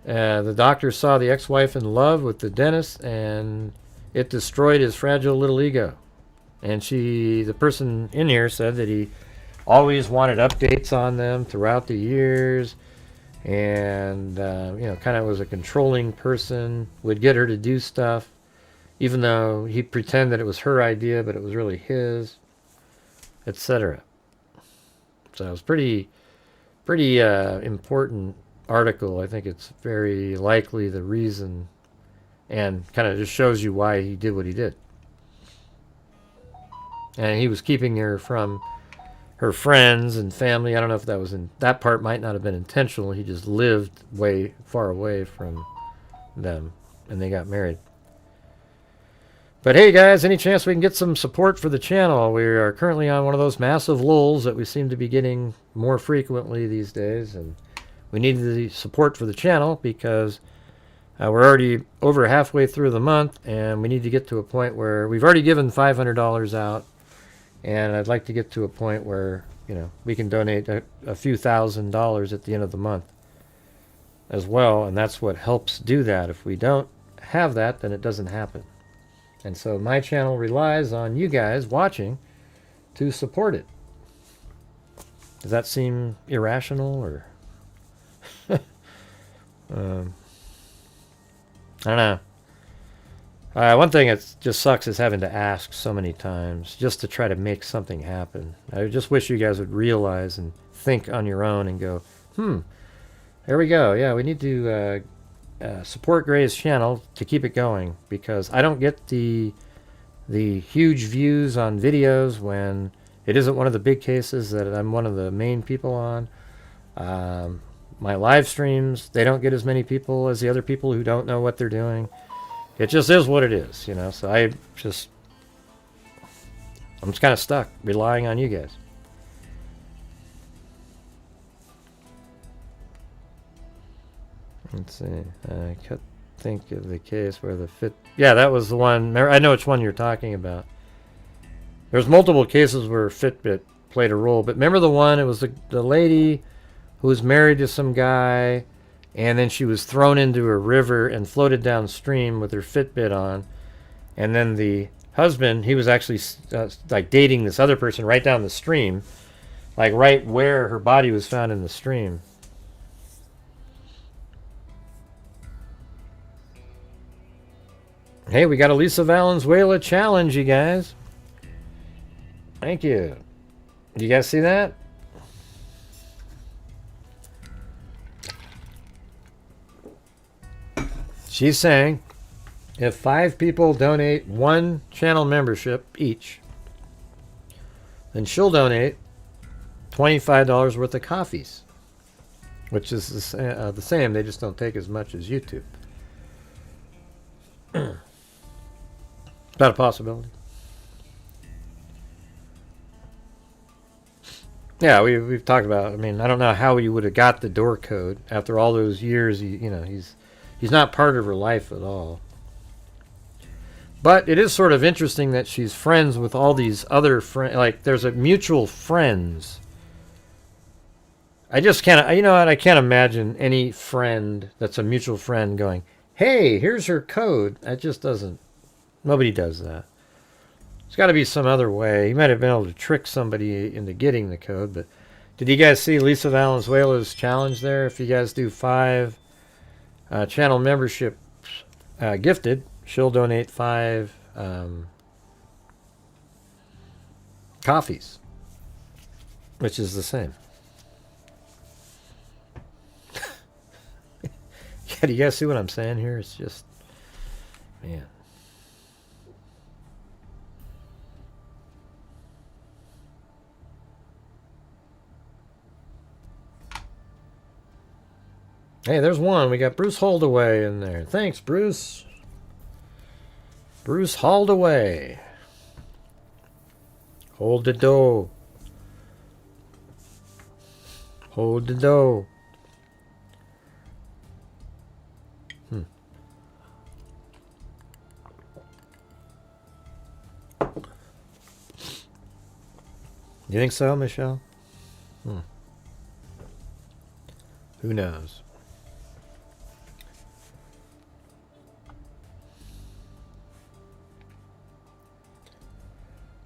Speaker 1: The doctor saw the ex-wife in love with the dentist, and it destroyed his fragile little ego. And the person in here said that he always wanted updates on them throughout the years, and you know, kind of was a controlling person, would get her to do stuff, even though he'd pretend that it was her idea, but it was really his, etc. So it was pretty important article. I think it's very likely the reason, and kind of just shows you why he did what he did. And he was keeping her from her friends and family. I don't know if that was that part might not have been intentional. He just lived way far away from them, and they got married. But hey guys, any chance we can get some support for the channel? We are currently on one of those massive lulls that we seem to be getting more frequently these days, and we need the support for the channel because we're already over halfway through the month, and we need to get to a point where we've already given $500 out, and I'd like to get to a point where, you know, we can donate a few $1,000s at the end of the month as well, and that's what helps do that. If we don't have that, then it doesn't happen. And so my channel relies on you guys watching to support it. Does that seem irrational, or I don't know. One thing that just sucks is having to ask so many times just to try to make something happen. I just wish you guys would realize and think on your own and go, there we go. Yeah, we need to support Gray's channel to keep it going, because I don't get the huge views on videos when it isn't one of the big cases that I'm one of the main people on. My live streams, they don't get as many people as the other people who don't know what they're doing. It just is what it is, you know. So I'm just kind of stuck relying on you guys. Let's see. I can't think of the case where the fit. Yeah, that was the one. I know which one you're talking about. There's multiple cases where Fitbit played a role, but remember the one? It was the lady who was married to some guy, and then she was thrown into a river and floated downstream with her Fitbit on, and then the husband, he was actually like dating this other person right down the stream, like right where her body was found in the stream. Hey, we got a Lisa Valenzuela challenge, you guys. Thank you. Do you guys see that? She's saying if 5 people donate 1 channel membership each, then she'll donate $25 worth of coffees, which is the same. They just don't take as much as YouTube. Is that a possibility? Yeah, we've talked about. I mean, I don't know how he would have got the door code after all those years. He's not part of her life at all. But it is sort of interesting that she's friends with all these other friends. Like, there's a mutual friends. I just can't. You know what? I can't imagine any friend that's a mutual friend going, "Hey, here's her code." That just doesn't. Nobody does that. There's got to be some other way. He might have been able to trick somebody into getting the code, but did you guys see Lisa Valenzuela's challenge there? If you guys do 5 channel membership gifted, she'll donate 5 coffees, which is the same. Yeah, do you guys see what I'm saying here? It's just, man. Hey, there's one. We got Bruce Holdaway in there. Thanks, Bruce. Bruce Holdaway. Hold the dough. Hold the dough. You think so, Michelle? Who knows?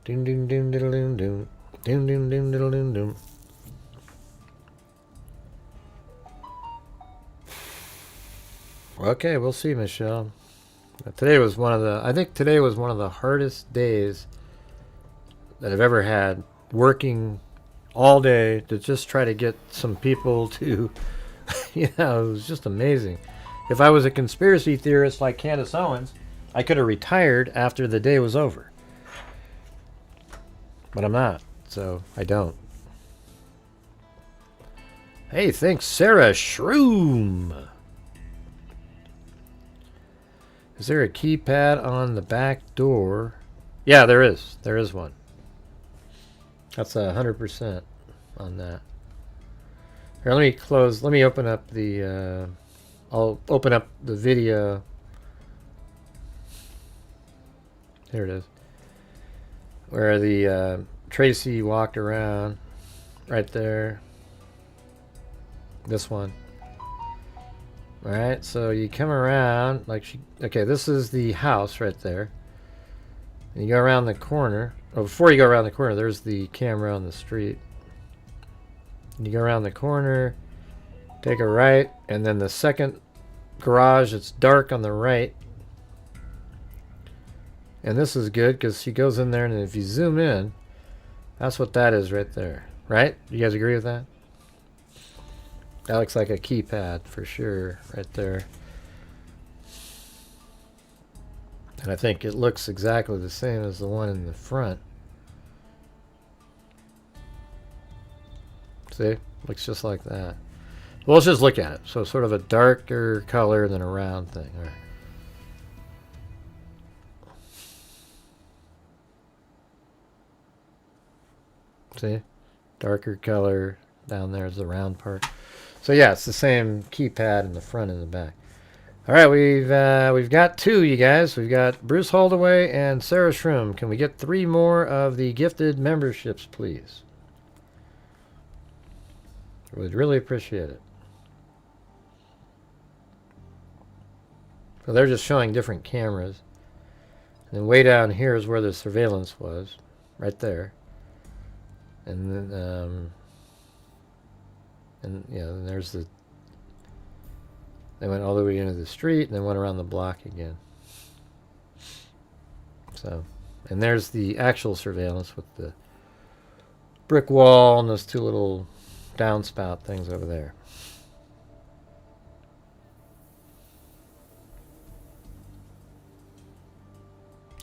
Speaker 1: Doom doom doom diddle doom doom. Doom doom doom diddle doom doom. Okay, we'll see, Michelle. Today was I think today was one of the hardest days that I've ever had, working all day to just try to get some people to, it was just amazing. If I was a conspiracy theorist like Candace Owens, I could have retired after the day was over. But I'm not, so I don't. Hey, thanks, Sarah Shroom. Is there a keypad on the back door? Yeah, there is. There is one. That's 100% on that. Here, let me open up the, I'll open up the video. Here it is. Where the Tracy walked around right there. This one. Alright, so you come around okay, this is the house right there. And you go around the corner. Oh, before you go around the corner, there's the camera on the street. And you go around the corner, take a right, and then the second garage, it's dark on the right. And this is good because she goes in there, and if you zoom in, that's what that is right there. Right? You guys agree with that? That looks like a keypad for sure right there. And I think it looks exactly the same as the one in the front. See? Looks just like that. Well, let's just look at it. So sort of a darker color than a round thing. All right. See? Darker color down there is the round part. So yeah, it's the same keypad in the front and the back. All right, we've got 2, you guys. We've got Bruce Holdaway and Sarah Shroom. Can we get 3 more of the gifted memberships, please? I would really appreciate it. So they're just showing different cameras. And then way down here is where the surveillance was, right there. And then, then there's the. They went all the way into the street and then went around the block again. So, and there's the actual surveillance with the brick wall and those 2 little downspout things over there.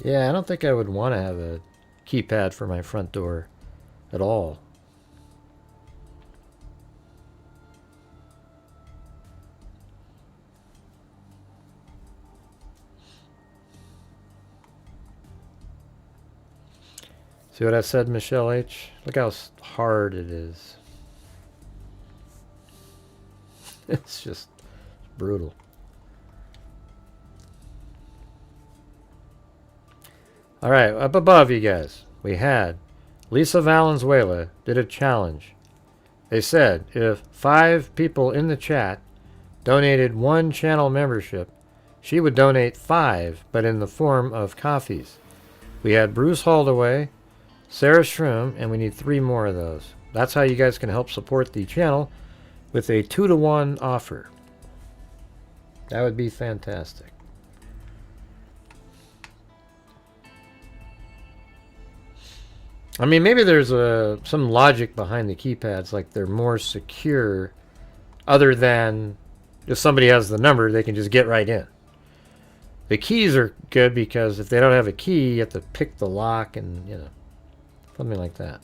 Speaker 1: Yeah, I don't think I would want to have a keypad for my front door at all. See what I said, Michelle H? Look how hard it is. It's just brutal. All right, up above you guys, we had Lisa Valenzuela did a challenge. They said if 5 people in the chat donated 1 channel membership, she would donate 5, but in the form of coffees. We had Bruce Holdaway, Sarah Shroom, and we need 3 more of those. That's how you guys can help support the channel with a 2-to-1 offer. That would be fantastic. I mean, maybe there's some logic behind the keypads, like they're more secure, other than if somebody has the number, they can just get right in. The keys are good because if they don't have a key, you have to pick the lock and, you know, something like that.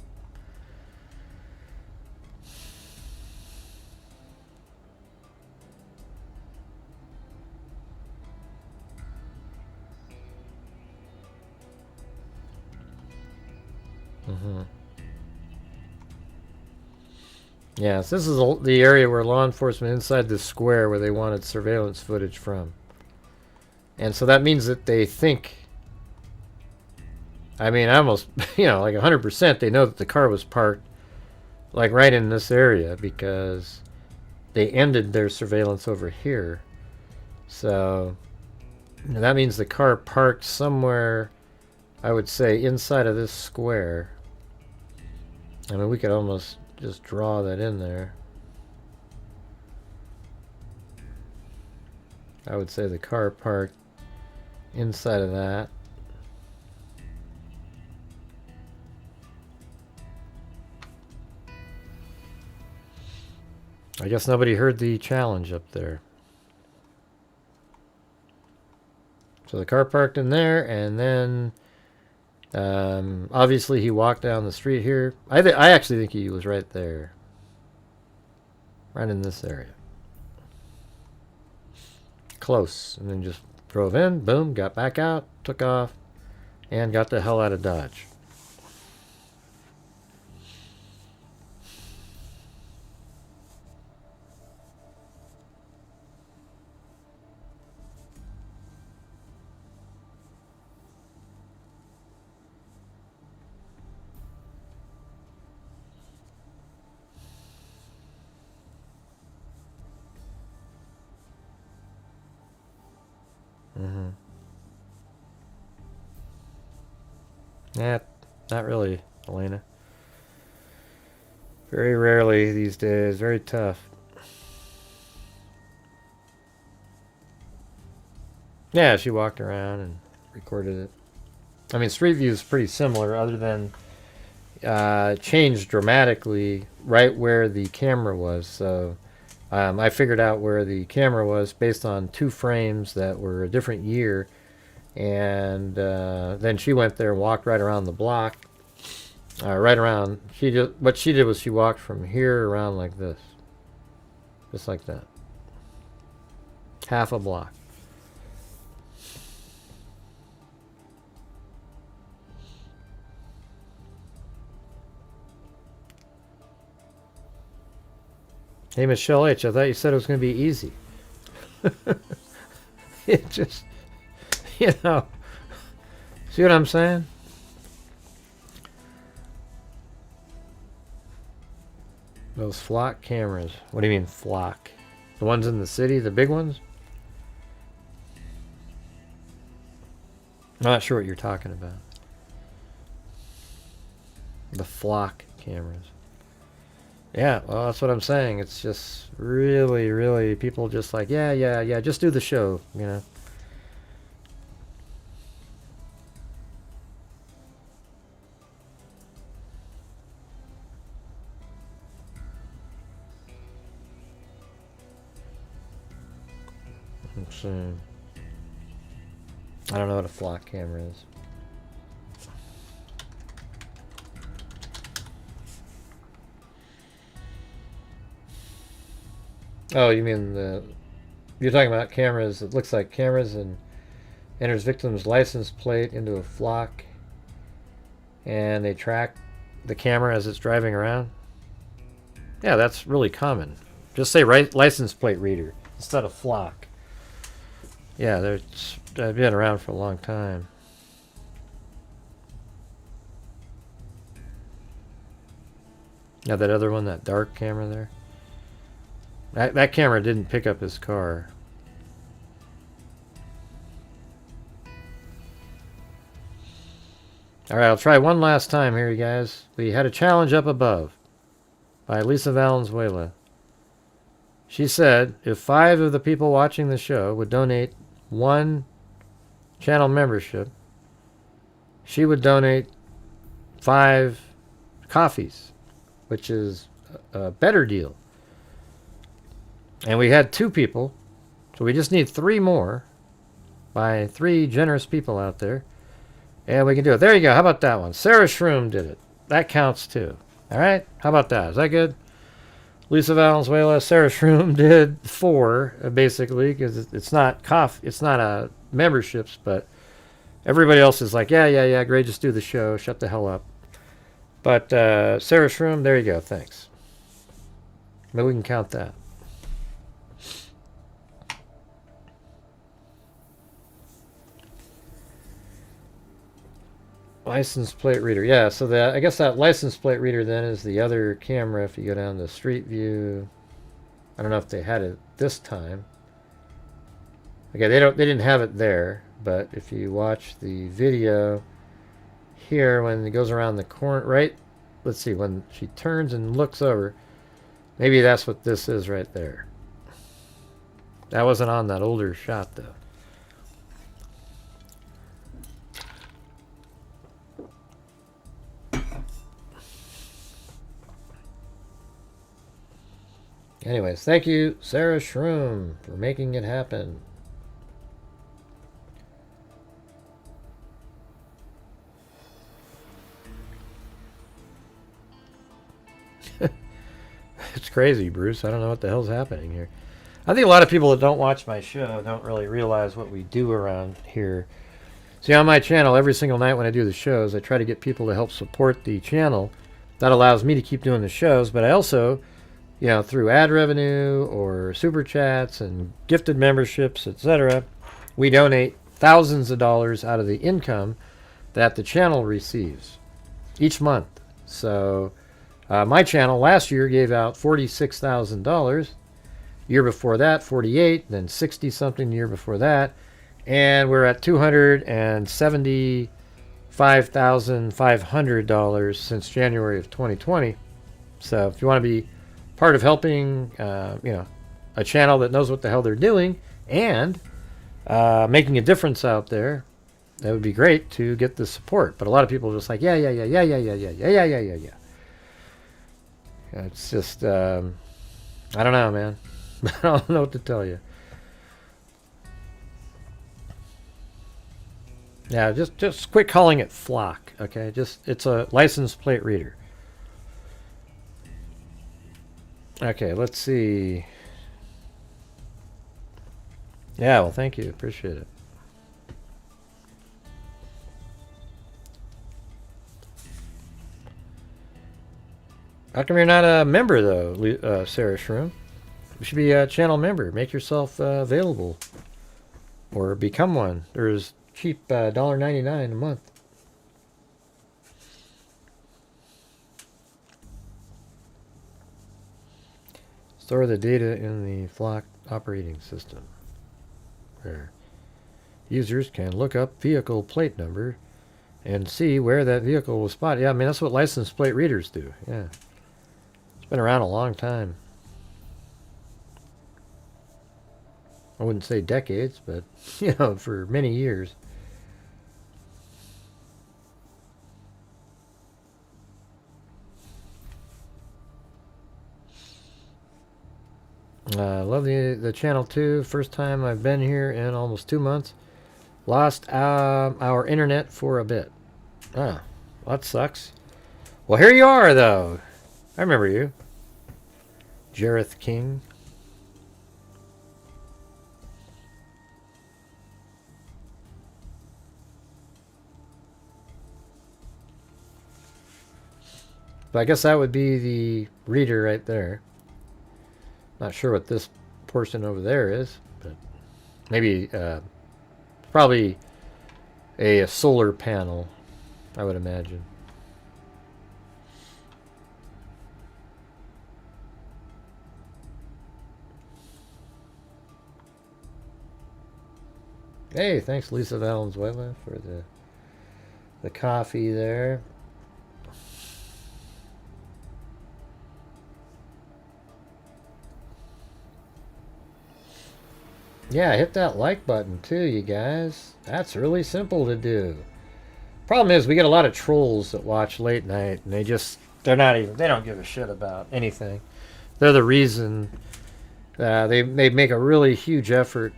Speaker 1: Yes, this is the area where law enforcement inside the square where they wanted surveillance footage from. And so that means that they think, I mean, almost, you know, like 100% they know that the car was parked like right in this area because they ended their surveillance over here. So that means the car parked somewhere, I would say, inside of this square. I mean, we could almost just draw that in there. I would say the car parked inside of that. I guess nobody heard the challenge up there. So the car parked in there, and then obviously he walked down the street here. I actually think he was right there. Right in this area. Close. And then just drove in, boom, got back out, took off, and got the hell out of Dodge. Yeah, not really, Elena. Very rarely these days. Very tough. Yeah, she walked around and recorded it. I mean, Street View is pretty similar, other than changed dramatically right where the camera was. So I figured out where the camera was based on 2 frames that were a different year. And then she went there and walked right around the block. Right around. What she did was she walked from here around like this. Just like that. Half a block. Hey, Michelle H., I thought you said it was going to be easy. It just, you know, see what I'm saying? Those flock cameras. What do you mean flock? The ones in the city, the big ones? I'm not sure what you're talking about. The flock cameras. Yeah, well, that's what I'm saying. It's just really, really, people just like, yeah, just do the show, you know. Let's see. I don't know what a flock camera is. Oh, you mean you're talking about cameras. It looks like cameras and enters victim's license plate into a flock and they track the camera as it's driving around. Yeah, that's really common. Just say license plate reader instead of flock. Yeah, they've been around for a long time. Yeah, that other one, that dark camera there. That camera didn't pick up his car. Alright, I'll try one last time here, you guys. We had a challenge up above by Lisa Valenzuela. She said if 5 of the people watching the show would donate 1 channel membership, she would donate 5 coffees, which is a better deal. And we had 2 people, so we just need 3 more by 3 generous people out there. And we can do it. There you go. How about that one? Sarah Shroom did it. That counts too. All right? How about that? Is that good? Lisa Valenzuela, Sarah Shroom did 4, basically, because it's not memberships, but everybody else is like, yeah, great, just do the show. Shut the hell up. But Sarah Shroom, there you go. Thanks. Maybe we can count that. License plate reader. Yeah, so I guess that license plate reader then is the other camera. If you go down to Street View, I don't know if they had it this time. Okay, they didn't have it there, but if you watch the video here when it goes around the corner, right? Let's see, when she turns and looks over, maybe that's what this is right there. That wasn't on that older shot though. Anyways, thank you, Sarah Shroom, for making it happen. It's crazy, Bruce. I don't know what the hell's happening here. I think a lot of people that don't watch my show don't really realize what we do around here. See, on my channel, every single night when I do the shows, I try to get people to help support the channel. That allows me to keep doing the shows, but I also, you know, through ad revenue or super chats and gifted memberships, etc., we donate thousands of dollars out of the income that the channel receives each month. So my channel last year gave out $46,000. Year before that, 48, then 60 something the year before that, and we're at $275,500 since January of 2020. So if you want to be part of helping, you know, a channel that knows what the hell they're doing and making a difference out there, that would be great to get the support. But a lot of people are just like, yeah. It's just, I don't know, man. I don't know what to tell you. Yeah, just quit calling it flock, okay? It's a license plate reader. Okay, let's see. Yeah, well, thank you. Appreciate it. How come you're not a member, though, Sarah Shroom? You should be a channel member. Make yourself available. Or become one. There's cheap $1.99 a month. Store the data in the flock operating system. There. Users can look up vehicle plate number and see where that vehicle was spotted. Yeah, I mean, that's what license plate readers do. Yeah. It's been around a long time. I wouldn't say decades, but, you know, for many years. Love the channel too. First time I've been here in almost 2 months. Lost our internet for a bit. Oh, that sucks. Well, here you are, though. I remember you. Jareth King. But I guess that would be the reader right there. Not sure what this portion over there is, but maybe probably a solar panel, I would imagine. Hey, thanks Lisa Valenzuela for the coffee there. Yeah, hit that like button too, you guys. That's really simple to do. Problem is, we get a lot of trolls that watch late night, and they don't give a shit about anything. They're the reason they make a really huge effort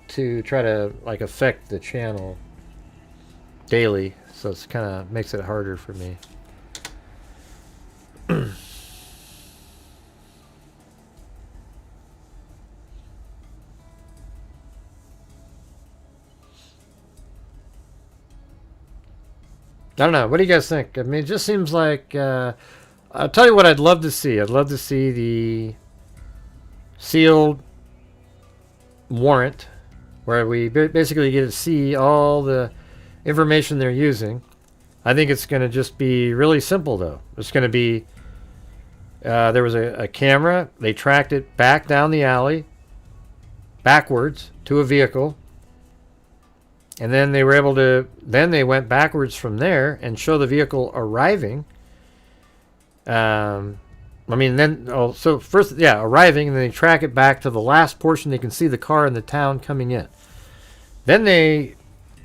Speaker 1: to try to like affect the channel daily, so it's kind of makes it harder for me. I don't know. What do you guys think? I mean, it just seems like I'll tell you what I'd love to see. I'd love to see the sealed warrant, where we basically get to see all the information they're using. I think it's going to just be really simple, though. It's going to be there was a camera. They tracked it back down the alley, backwards to a vehicle. And then they were able to, then they went backwards from there and show the vehicle arriving. So first, arriving, and then they track it back to the last portion. They can see the car in the town coming in. Then they,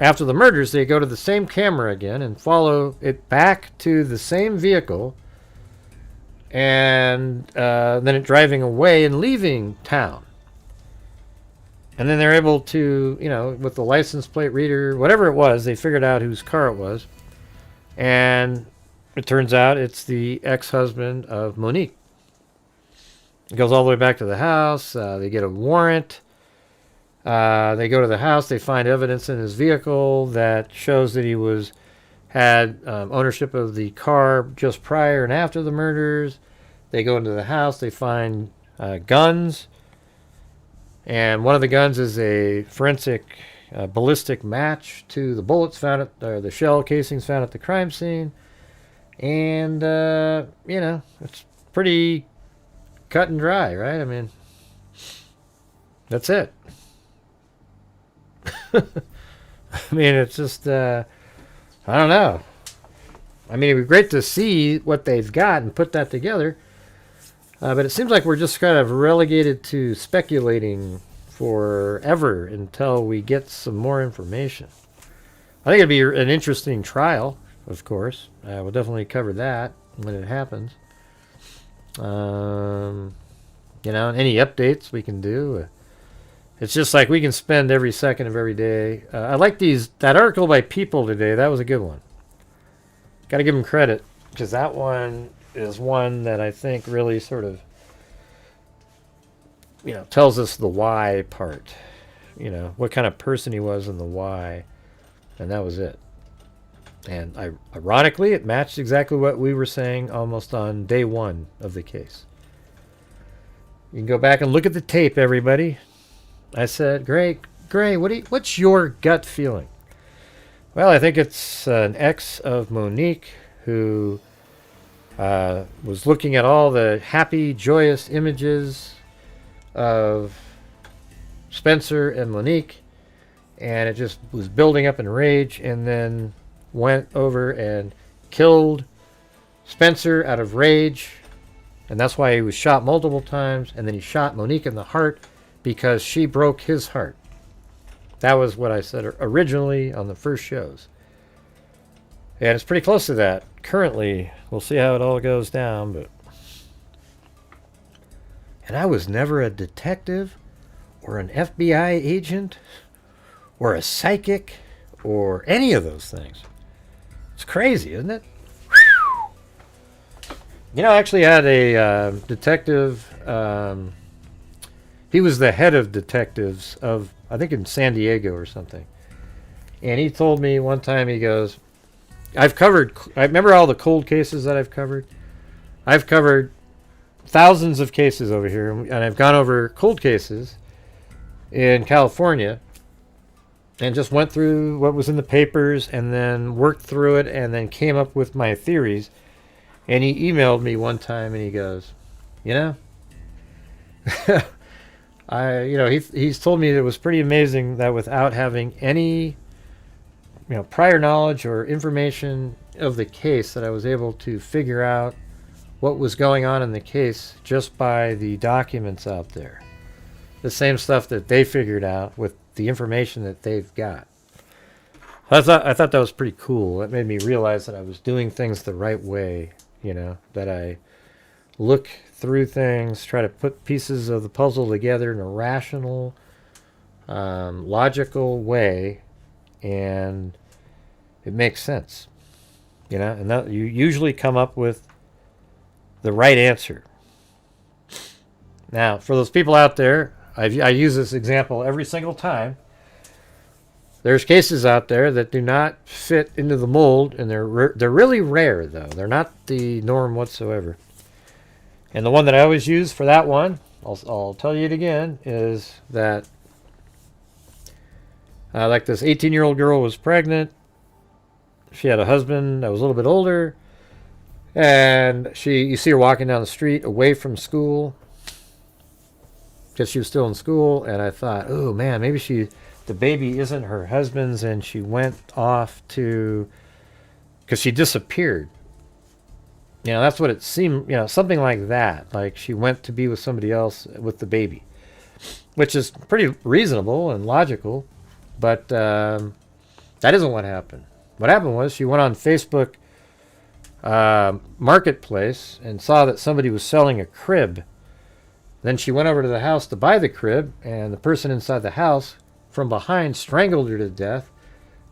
Speaker 1: after the murders, they go to the same camera again and follow it back to the same vehicle. And then it driving away and leaving town. And then they're able to, with the license plate reader, whatever it was, they figured out whose car it was. And it turns out it's the ex-husband of Monique. It goes all the way back to the house. They get a warrant. They go to the house. They find evidence in his vehicle that shows that he had ownership of the car just prior and after the murders. They go into the house. They find guns. And one of the guns is a forensic ballistic match to the bullets found or the shell casings found at the crime scene. And, it's pretty cut and dry, right? I mean, that's it. I mean, it's just, I don't know. I mean, it'd be great to see what they've got and put that together. But it seems like we're just kind of relegated to speculating forever until we get some more information. I think it'd be an interesting trial, of course. We'll definitely cover that when it happens. Any updates we can do. It's just like we can spend every second of every day. I like that article by People today. That was a good one. Got to give them credit, because that one is one that I think really sort of, tells us the why part. What kind of person he was and the why. And that was it. And ironically, it matched exactly what we were saying almost on day one of the case. You can go back and look at the tape, everybody. I said, Gray, what's your gut feeling? Well, I think it's an ex of Monique who was looking at all the happy, joyous images of Spencer and Monique, and it just was building up in rage, and then went over and killed Spencer out of rage, and that's why he was shot multiple times, and then he shot Monique in the heart because she broke his heart. That was what I said originally on the first shows. And it's pretty close to that currently. We'll see how it all goes down, but... And I was never a detective or an FBI agent or a psychic or any of those things. It's crazy, isn't it? I actually had a detective. He was the head of detectives of, I think, in San Diego or something. And he told me one time, he goes, I remember all the cold cases that I've covered. I've covered thousands of cases over here, and I've gone over cold cases in California and just went through what was in the papers and then worked through it and then came up with my theories. And he emailed me one time and he goes, you know, he's told me that it was pretty amazing that without having any, prior knowledge or information of the case, that I was able to figure out what was going on in the case just by the documents out there. The same stuff that they figured out with the information that they've got. I thought that was pretty cool. It made me realize that I was doing things the right way, that I look through things, try to put pieces of the puzzle together in a rational, logical way, and it makes sense, and that you usually come up with the right answer. Now, for those people out there, I use this example every single time. There's cases out there that do not fit into the mold, and they're really rare, though. They're not the norm whatsoever. And the one that I always use for that one, I'll tell you it again, is that like this 18-year-old girl was pregnant. She had a husband that was a little bit older, and you see her walking down the street away from school because she was still in school. And I thought, oh man, maybe the baby isn't her husband's, and she went off because she disappeared. That's what it seemed, something like that. Like she went to be with somebody else with the baby, which is pretty reasonable and logical, but that isn't what happened. What happened was she went on Facebook Marketplace and saw that somebody was selling a crib. Then she went over to the house to buy the crib, and the person inside the house from behind strangled her to death,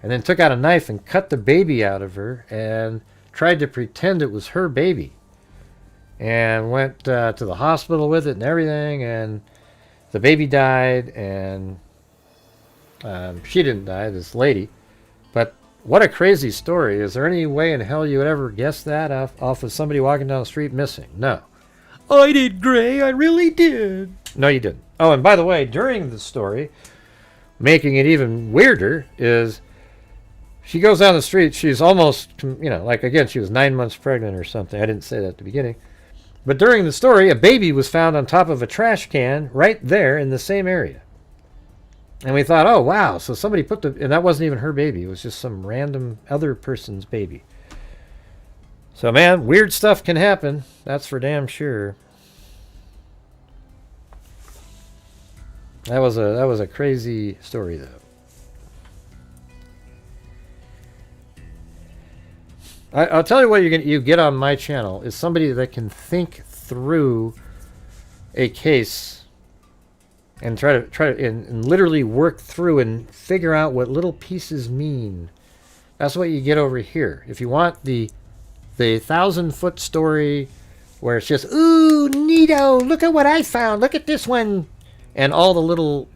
Speaker 1: and then took out a knife and cut the baby out of her and tried to pretend it was her baby, and went to the hospital with it and everything, and the baby died, and she didn't die, this lady. But what a crazy story. Is there any way in hell you would ever guess that off of somebody walking down the street missing? No. I did, Gray. I really did. No, you didn't. Oh, and by the way, during the story, making it even weirder, is she goes down the street. She's almost, like, again, she was 9 months pregnant or something. I didn't say that at the beginning. But during the story, a baby was found on top of a trash can right there in the same area. And we thought, oh, wow. So somebody and that wasn't even her baby. It was just some random other person's baby. So, man, weird stuff can happen. That's for damn sure. That was a crazy story, though. I'll tell you what you get on my channel is somebody that can think through a case and try to and literally work through and figure out what little pieces mean. That's what you get over here. If you want the 1,000-foot story where it's just, ooh, neato, look at what I found, look at this one, and all the little,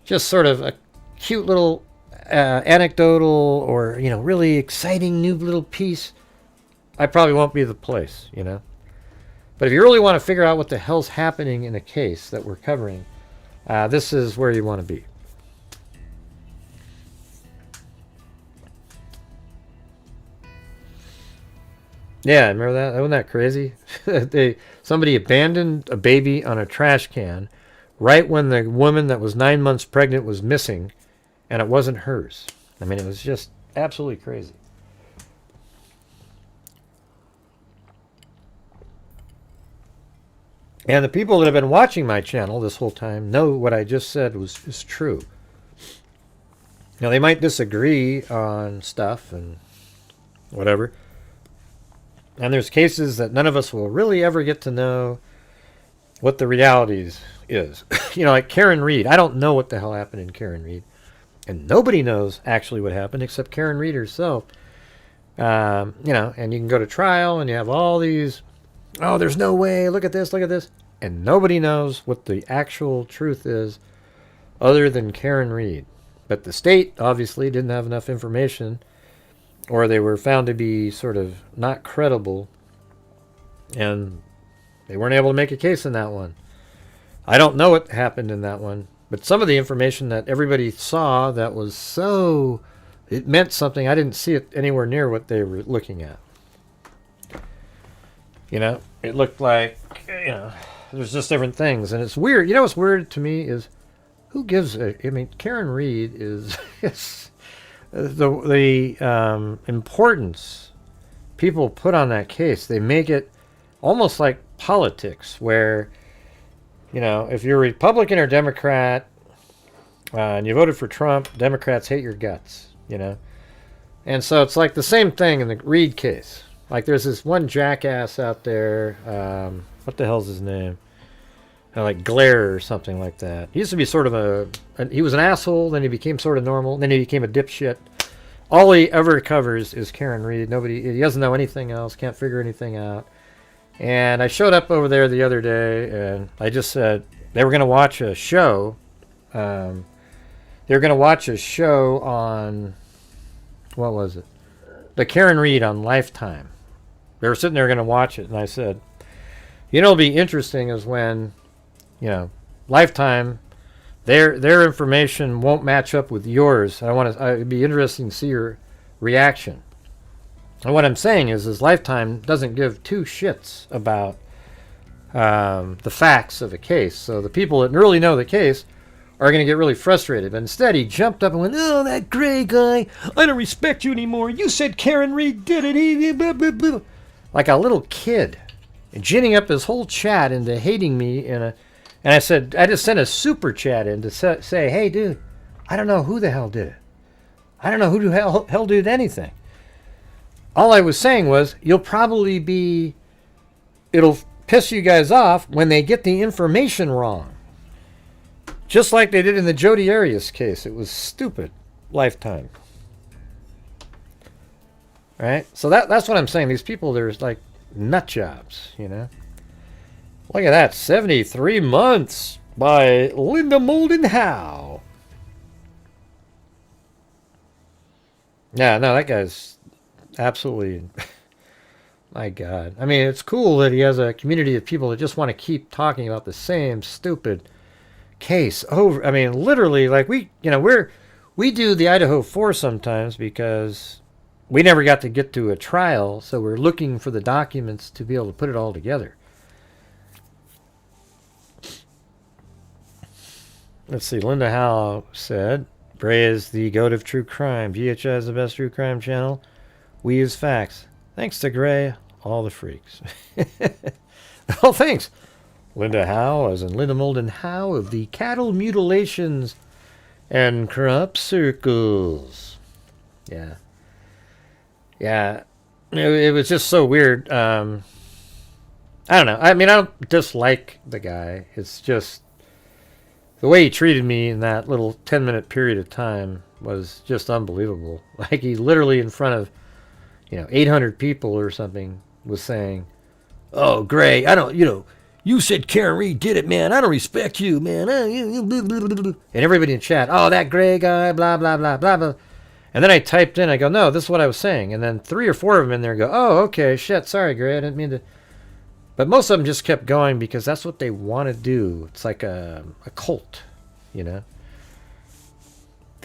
Speaker 1: just sort of a cute little anecdotal or, really exciting new little piece, I probably won't be the place, But if you really want to figure out what the hell's happening in a case that we're covering, this is where you want to be. Yeah, remember that? Wasn't that crazy? Somebody abandoned a baby on a trash can right when the woman that was 9 months pregnant was missing, and it wasn't hers. I mean, it was just absolutely crazy. And the people that have been watching my channel this whole time know what I just said is true. Now, they might disagree on stuff and whatever. And there's cases that none of us will really ever get to know what the reality is. Like Karen Reed. I don't know what the hell happened in Karen Reed. And nobody knows actually what happened except Karen Reed herself. And you can go to trial and you have all these, oh, there's no way, look at this. And nobody knows what the actual truth is other than Karen Reed. But the state obviously didn't have enough information, or they were found to be sort of not credible And they weren't able to make a case in that one. I don't know what happened in that one, but some of the information that everybody saw that was so, it meant something. I didn't see it anywhere near what they were looking at. You know, it looked like, you know, there's just different things. And it's weird. You know what's weird to me is, who gives a, I mean, Karen Reed is, the importance people put on that case. They make it almost like politics, where, you know, if you're Republican or Democrat and you voted for Trump, Democrats hate your guts, you know. And so it's like the same thing in the Reed case. Like, there's this one jackass out there, what the hell's his name? Like Glare or something like that. He used to be sort of he was an asshole, then he became sort of normal, then he became a dipshit. All he ever covers is Karen Reed. He doesn't know anything else, can't figure anything out. And I showed up over there the other day, and I just said they were going to watch a show. They were going to watch a show on, what was it? The Karen Reed on Lifetime. They were sitting there going to watch it, and I said, you know, it'll be interesting is when, you know, Lifetime, their information won't match up with yours. It'd be interesting to see your reaction. And what I'm saying is Lifetime doesn't give two shits about the facts of a case. So the people that really know the case are going to get really frustrated. But instead, he jumped up and went, "Oh, that gray guy, I don't respect you anymore. You said Karen Reed did it." He blah, blah, blah. Like a little kid, ginning up his whole chat into hating me. And I said, I just sent a super chat in to say, hey, dude, I don't know who the hell did it. I don't know who the hell did anything. All I was saying was, it'll piss you guys off when they get the information wrong. Just like they did in the Jodi Arias case. It was stupid. Lifetime. Right? So that's what I'm saying. These people, there's like nut jobs, you know? Look at that. 73 Months by Linda Molden Howe. Yeah, no, that guy's absolutely... My God. I mean, it's cool that he has a community of people that just want to keep talking about the same stupid case over. I mean, literally, like we do the Idaho 4 sometimes because we never got to get to a trial, so we're looking for the documents to be able to put it all together. Let's see. Linda Howe said, Bray is the goat of true crime. GHI is the best true crime channel. We use facts. Thanks to Gray, all the freaks. Oh, thanks. Linda Howe, as in Linda Molden Howe of the Cattle Mutilations and Crop Circles. Yeah. Yeah. It was just so weird. I don't know. I mean, I don't dislike the guy. It's just the way he treated me in that little 10-minute period of time was just unbelievable. Like, he literally in front of 800 people or something was saying, "Oh, Gray, I don't, you said Karen Reed did it, man. I don't respect you, man." And everybody in chat, "Oh, that Gray guy, blah, blah, blah, blah, blah." And then I typed in, I go, "No, this is what I was saying." And then 3 or 4 of them in there go, "Oh, okay, shit, sorry, Gray, I didn't mean to." But most of them just kept going because that's what they want to do. It's like a cult, The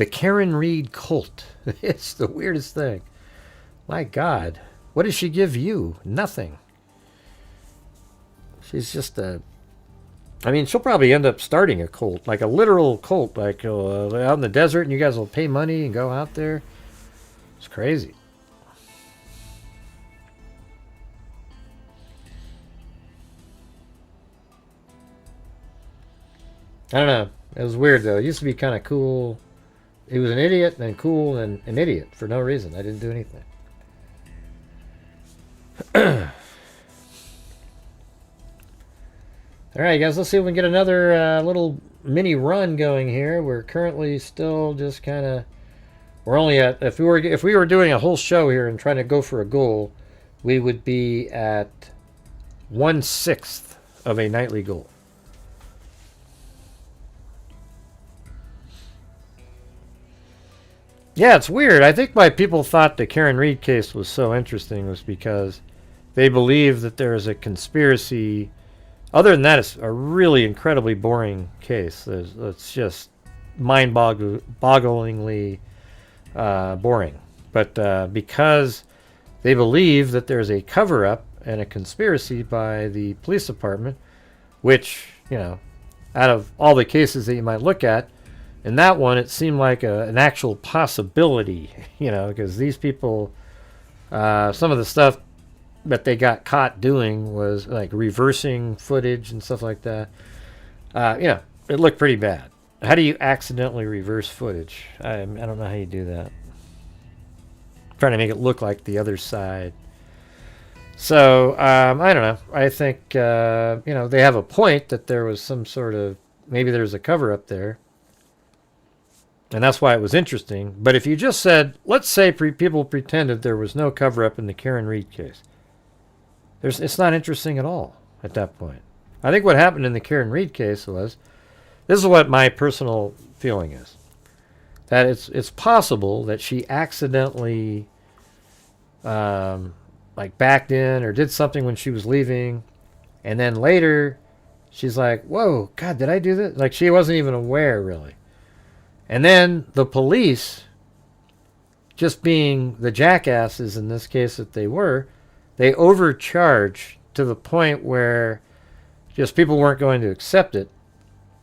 Speaker 1: Karen Reed cult. It's the weirdest thing. My God, what does she give you? Nothing. She's just she'll probably end up starting a cult, like a literal cult, like out in the desert, and you guys will pay money and go out there. It's crazy. I don't know. It was weird, though. It used to be kind of cool. He was an idiot, and then cool, and an idiot for no reason. I didn't do anything. Alright, guys, let's see if we can get another little mini run going here. We're currently still just kind of... We're only at... If we were doing a whole show here and trying to go for a goal, we would be at 1/6 of a nightly goal. Yeah, it's weird. I think why people thought the Karen Reed case was so interesting was because they believe that there is a conspiracy. Other than that, it's a really incredibly boring case. It's just mind-bogglingly boring. But because they believe that there's a cover-up and a conspiracy by the police department, which, you know, out of all the cases that you might look at, in that one, it seemed like an actual possibility, you know, because these people, some of the stuff that they got caught doing was like reversing footage and stuff like that. You know, it looked pretty bad. How do you accidentally reverse footage? I don't know how you do that. I'm trying to make it look like the other side. So, I don't know. I think, you know, they have a point that there was some sort of, maybe there's a cover up there. And that's why it was interesting. But if you just said, let's say people pretended there was no cover up in the Karen Reed case, it's not interesting at all at that point. I think what happened in the Karen Reed case was, this is what my personal feeling is, that it's possible that she accidentally like backed in or did something when she was leaving, and then later she's like, whoa, God, did I do this? Like, she wasn't even aware, really. And then the police, just being the jackasses in this case that they were, they overcharged to the point where just people weren't going to accept it.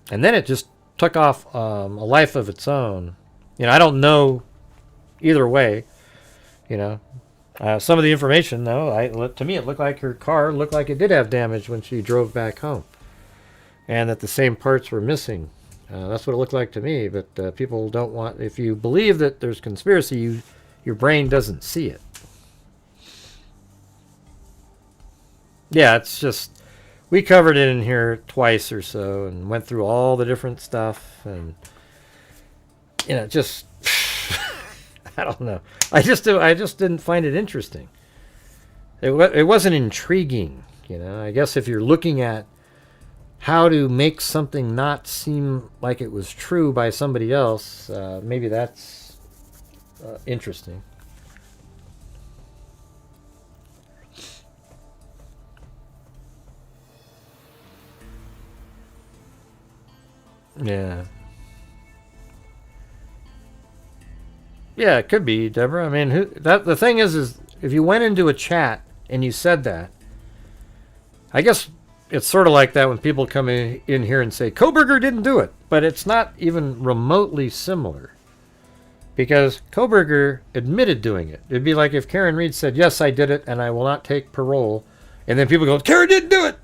Speaker 1: And then it just took off a life of its own. You know, I don't know either way, you know. Some of the information, though, to me it looked like her car looked like it did have damage when she drove back home. And that the same parts were missing. That's what it looked like to me. But people don't want, if you believe that there's conspiracy, your brain doesn't see it. Yeah, it's just, we covered it in here twice or so and went through all the different stuff. And, you know, just, I don't know. I just didn't find it interesting. It wasn't intriguing, you know. I guess if you're looking at how to make something not seem like it was true by somebody else, maybe that's interesting. Yeah. Yeah, it could be, Deborah. I mean, the thing is if you went into a chat and you said that, I guess it's sort of like that when people come in here and say, Koberger didn't do it. But it's not even remotely similar. Because Koberger admitted doing it. It'd be like if Karen Reed said, yes, I did it, and I will not take parole. And then people go, Karen didn't do it!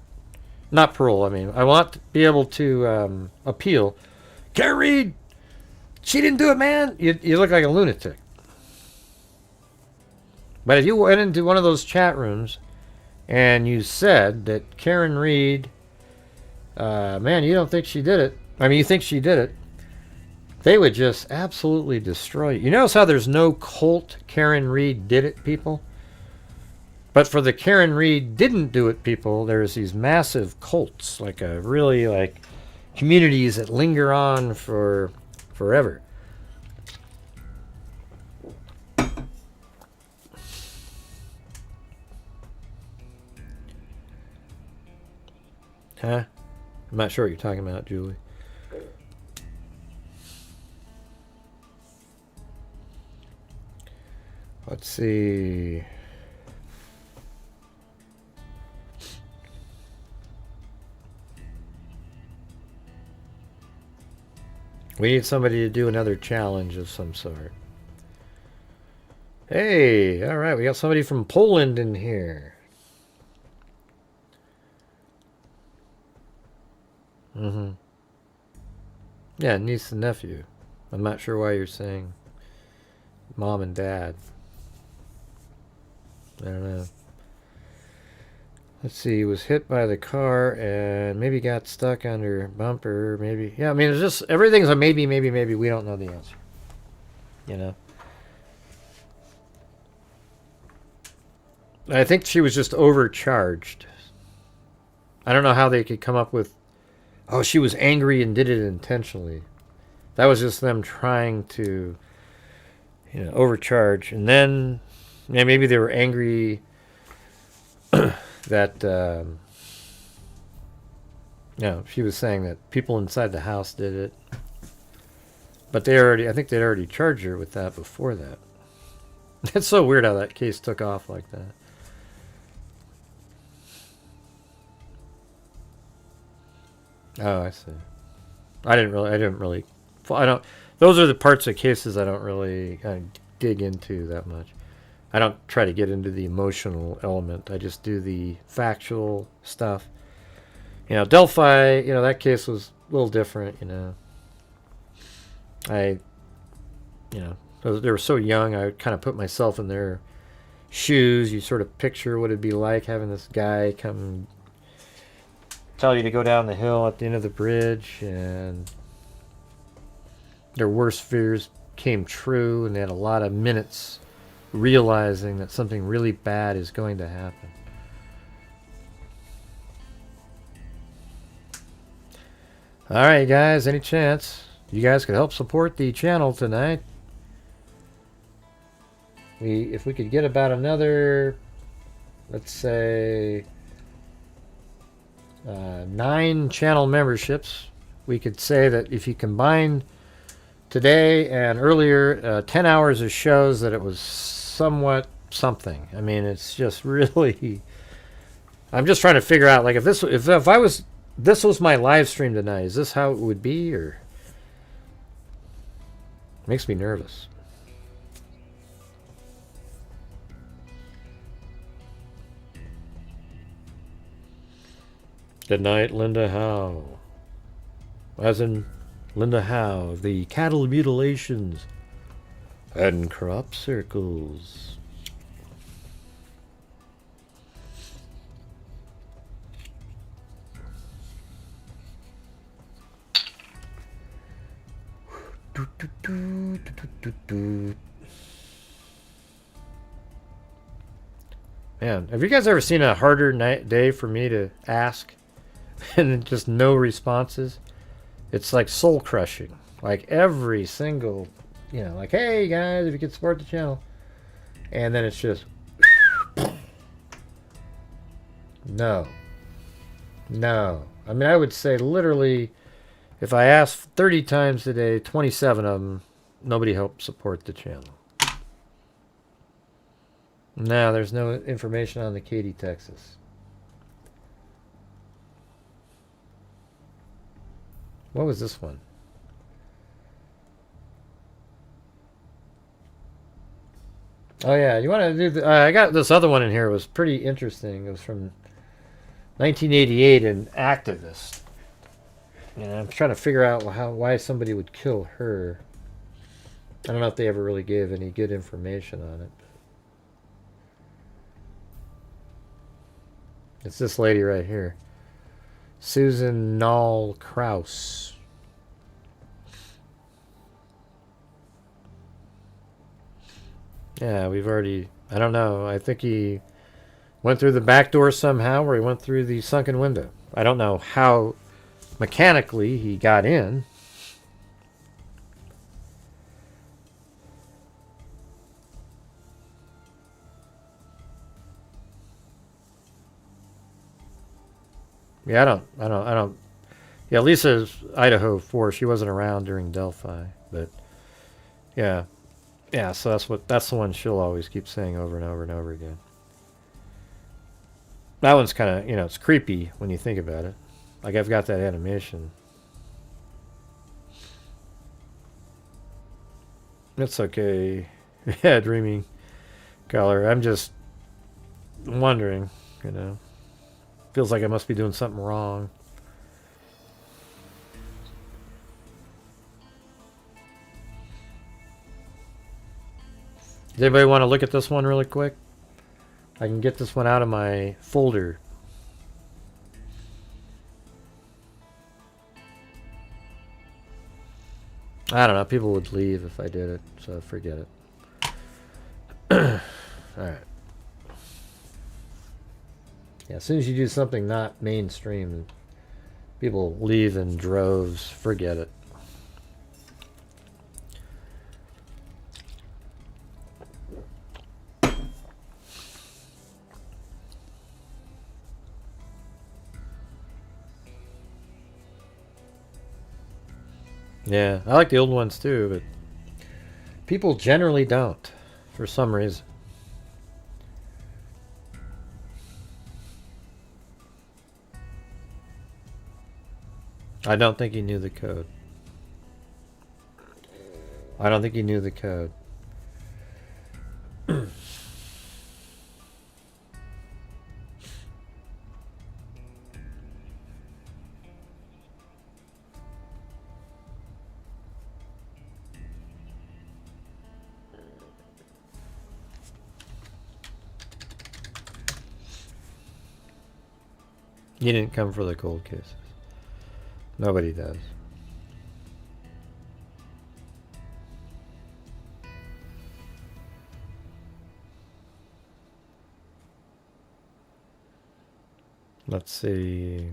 Speaker 1: Not parole, I mean. I want to be able to appeal. Karen Reed, she didn't do it, man! You look like a lunatic. But if you went into one of those chat rooms and you said that Karen Reed, man, you don't think she did it. I mean, you think she did it. They would just absolutely destroy you. You notice how there's no cult Karen Reed did it, people? But for the Karen Reed didn't do it, people, there's these massive cults, like a really, like, communities that linger on for forever. Huh? I'm not sure what you're talking about, Julie. Let's see. We need somebody to do another challenge of some sort. Hey, all right, we got somebody from Poland in here. Mm-hmm. Yeah, niece and nephew. I'm not sure why you're saying mom and dad. I don't know. Let's see, he was hit by the car and maybe got stuck under bumper, maybe. Yeah, I mean, it's just, everything's a maybe, maybe, maybe. We don't know the answer. You know? I think she was just overcharged. I don't know how they could come up with, oh, she was angry and did it intentionally. That was just them trying to, you know, overcharge. And then, yeah, maybe they were angry that she was saying that people inside the house did it, but I think they'd already charged her with that before that. It's so weird how that case took off like that. Oh, I see. I don't. Those are the parts of cases I don't really dig into that much. I don't try to get into the emotional element. I just do the factual stuff. Delphi, that case was a little different, they were so young, I would kind of put myself in their shoes. You sort of picture what it'd be like having this guy come tell you to go down the hill at the end of the bridge, and their worst fears came true, and they had a lot of minutes realizing that something really bad is going to happen. Alright guys, any chance you guys could help support the channel tonight? If we could get about another, let's say 9 channel memberships, we could say that if you combine today and earlier 10 hours of shows, that it was somewhat something. I mean, it's just really, I'm just trying to figure out, like, if this was my live stream tonight, is this how it would be? Or makes me nervous. Good night, Linda Howe. As in Linda Howe, the cattle mutilations and crop circles. Man, have you guys ever seen a harder day for me to ask and just no responses? It's like soul crushing. Like every single, like, hey guys, if you could support the channel. And then it's just no. I mean, I would say literally, if I asked 30 times today, 27 of them, nobody helped support the channel. No, there's no information on the Katy, Texas. What was this one? Oh yeah, you want to do the, I got this other one in here. It was pretty interesting. It was from 1988, an activist. And I'm trying to figure out why somebody would kill her. I don't know if they ever really gave any good information on it. It's this lady right here. Susan Nall Kraus. Yeah, we've already, I don't know. I think he went through the back door somehow, or he went through the sunken window. I don't know how mechanically he got in. Yeah, I don't. Yeah, Lisa's Idaho 4. She wasn't around during Delphi, but yeah, so that's the one she'll always keep saying over and over and over again. That one's kind of, it's creepy when you think about it. Like, I've got that animation. It's okay. Yeah, dreaming color. I'm just wondering, Feels like I must be doing something wrong. Does anybody want to look at this one really quick? I can get this one out of my folder. I don't know. People would leave if I did it, so forget it. Alright. Yeah, as soon as you do something not mainstream, people leave in droves. Forget it. Yeah, I like the old ones too, but people generally don't, for some reason. I don't think he knew the code. I don't think he knew the code. You didn't come for the cold cases. Nobody does. Let's see.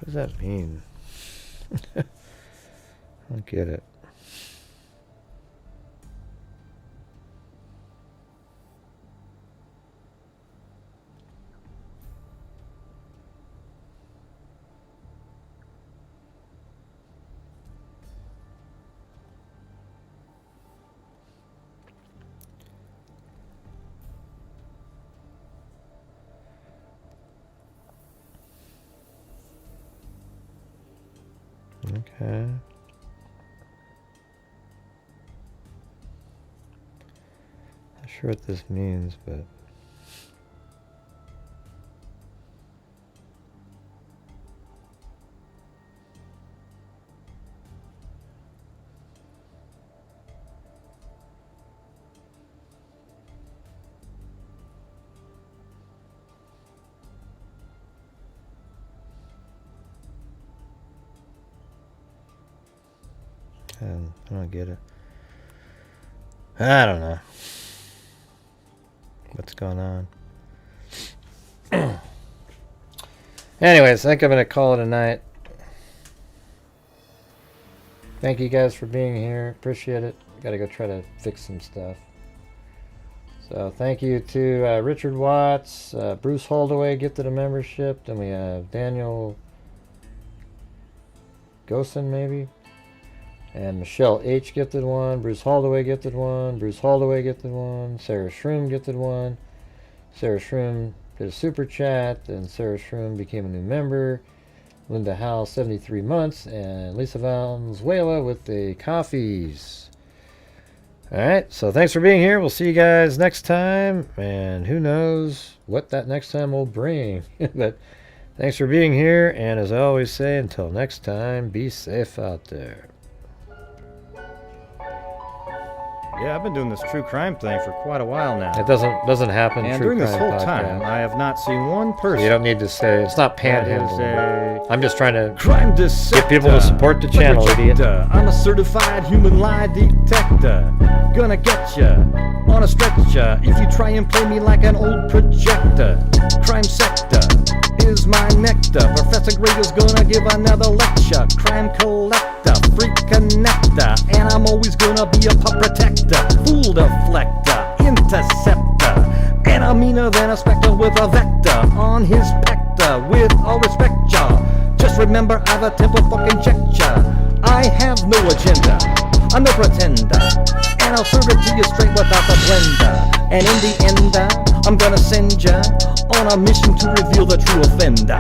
Speaker 1: What does that mean? I don't get it. Okay. Not sure what this means, but I don't get it. I don't know what's going on. Anyways, I think I'm going to call it a night. Thank you guys for being here. Appreciate it. Got to go try to fix some stuff. So thank you to Richard Watts, Bruce Holdaway gifted a membership. Then we have Daniel Gosen maybe. And Michelle H gifted one. Bruce Holdaway gifted one. Bruce Holdaway gifted one. Sarah Shroom gifted one. Sarah Shroom did a super chat. And Sarah Shroom became a new member. Linda Howell, 73 months. And Lisa Valenzuela with the coffees. Alright, so thanks for being here. We'll see you guys next time. And who knows what that next time will bring. But thanks for being here. And as I always say, until next time, be safe out there.
Speaker 6: Yeah, I've been doing this true crime thing for quite a while now.
Speaker 1: It doesn't happen.
Speaker 6: And
Speaker 1: true
Speaker 6: during this
Speaker 1: crime
Speaker 6: whole time,
Speaker 1: podcast.
Speaker 6: I have not seen one person.
Speaker 1: You don't need to say it's not panhandling. I'm just trying to
Speaker 6: crime dissector,
Speaker 1: get people to support the channel, idiot.
Speaker 6: I'm a certified human lie detector. Gonna get ya on a stretcher if you try and play me like an old projector. Crime sector is my nectar. Professor Greg is gonna give another lecture. Crime collector, freak connector, and I'm always gonna be a pup protector. Fool deflector, interceptor, and I'm meaner than a spectre with a vector on his pector. With all respect, y'all, just remember I've a temple fucking check ya. I have no agenda, I'm no pretender, and I'll serve it to you straight without the blender. And in the end, I'm gonna send ya on a mission to reveal the true offender.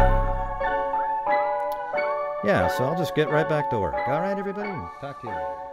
Speaker 6: Yeah, so I'll just get right back to work. All right, everybody? Talk to you later.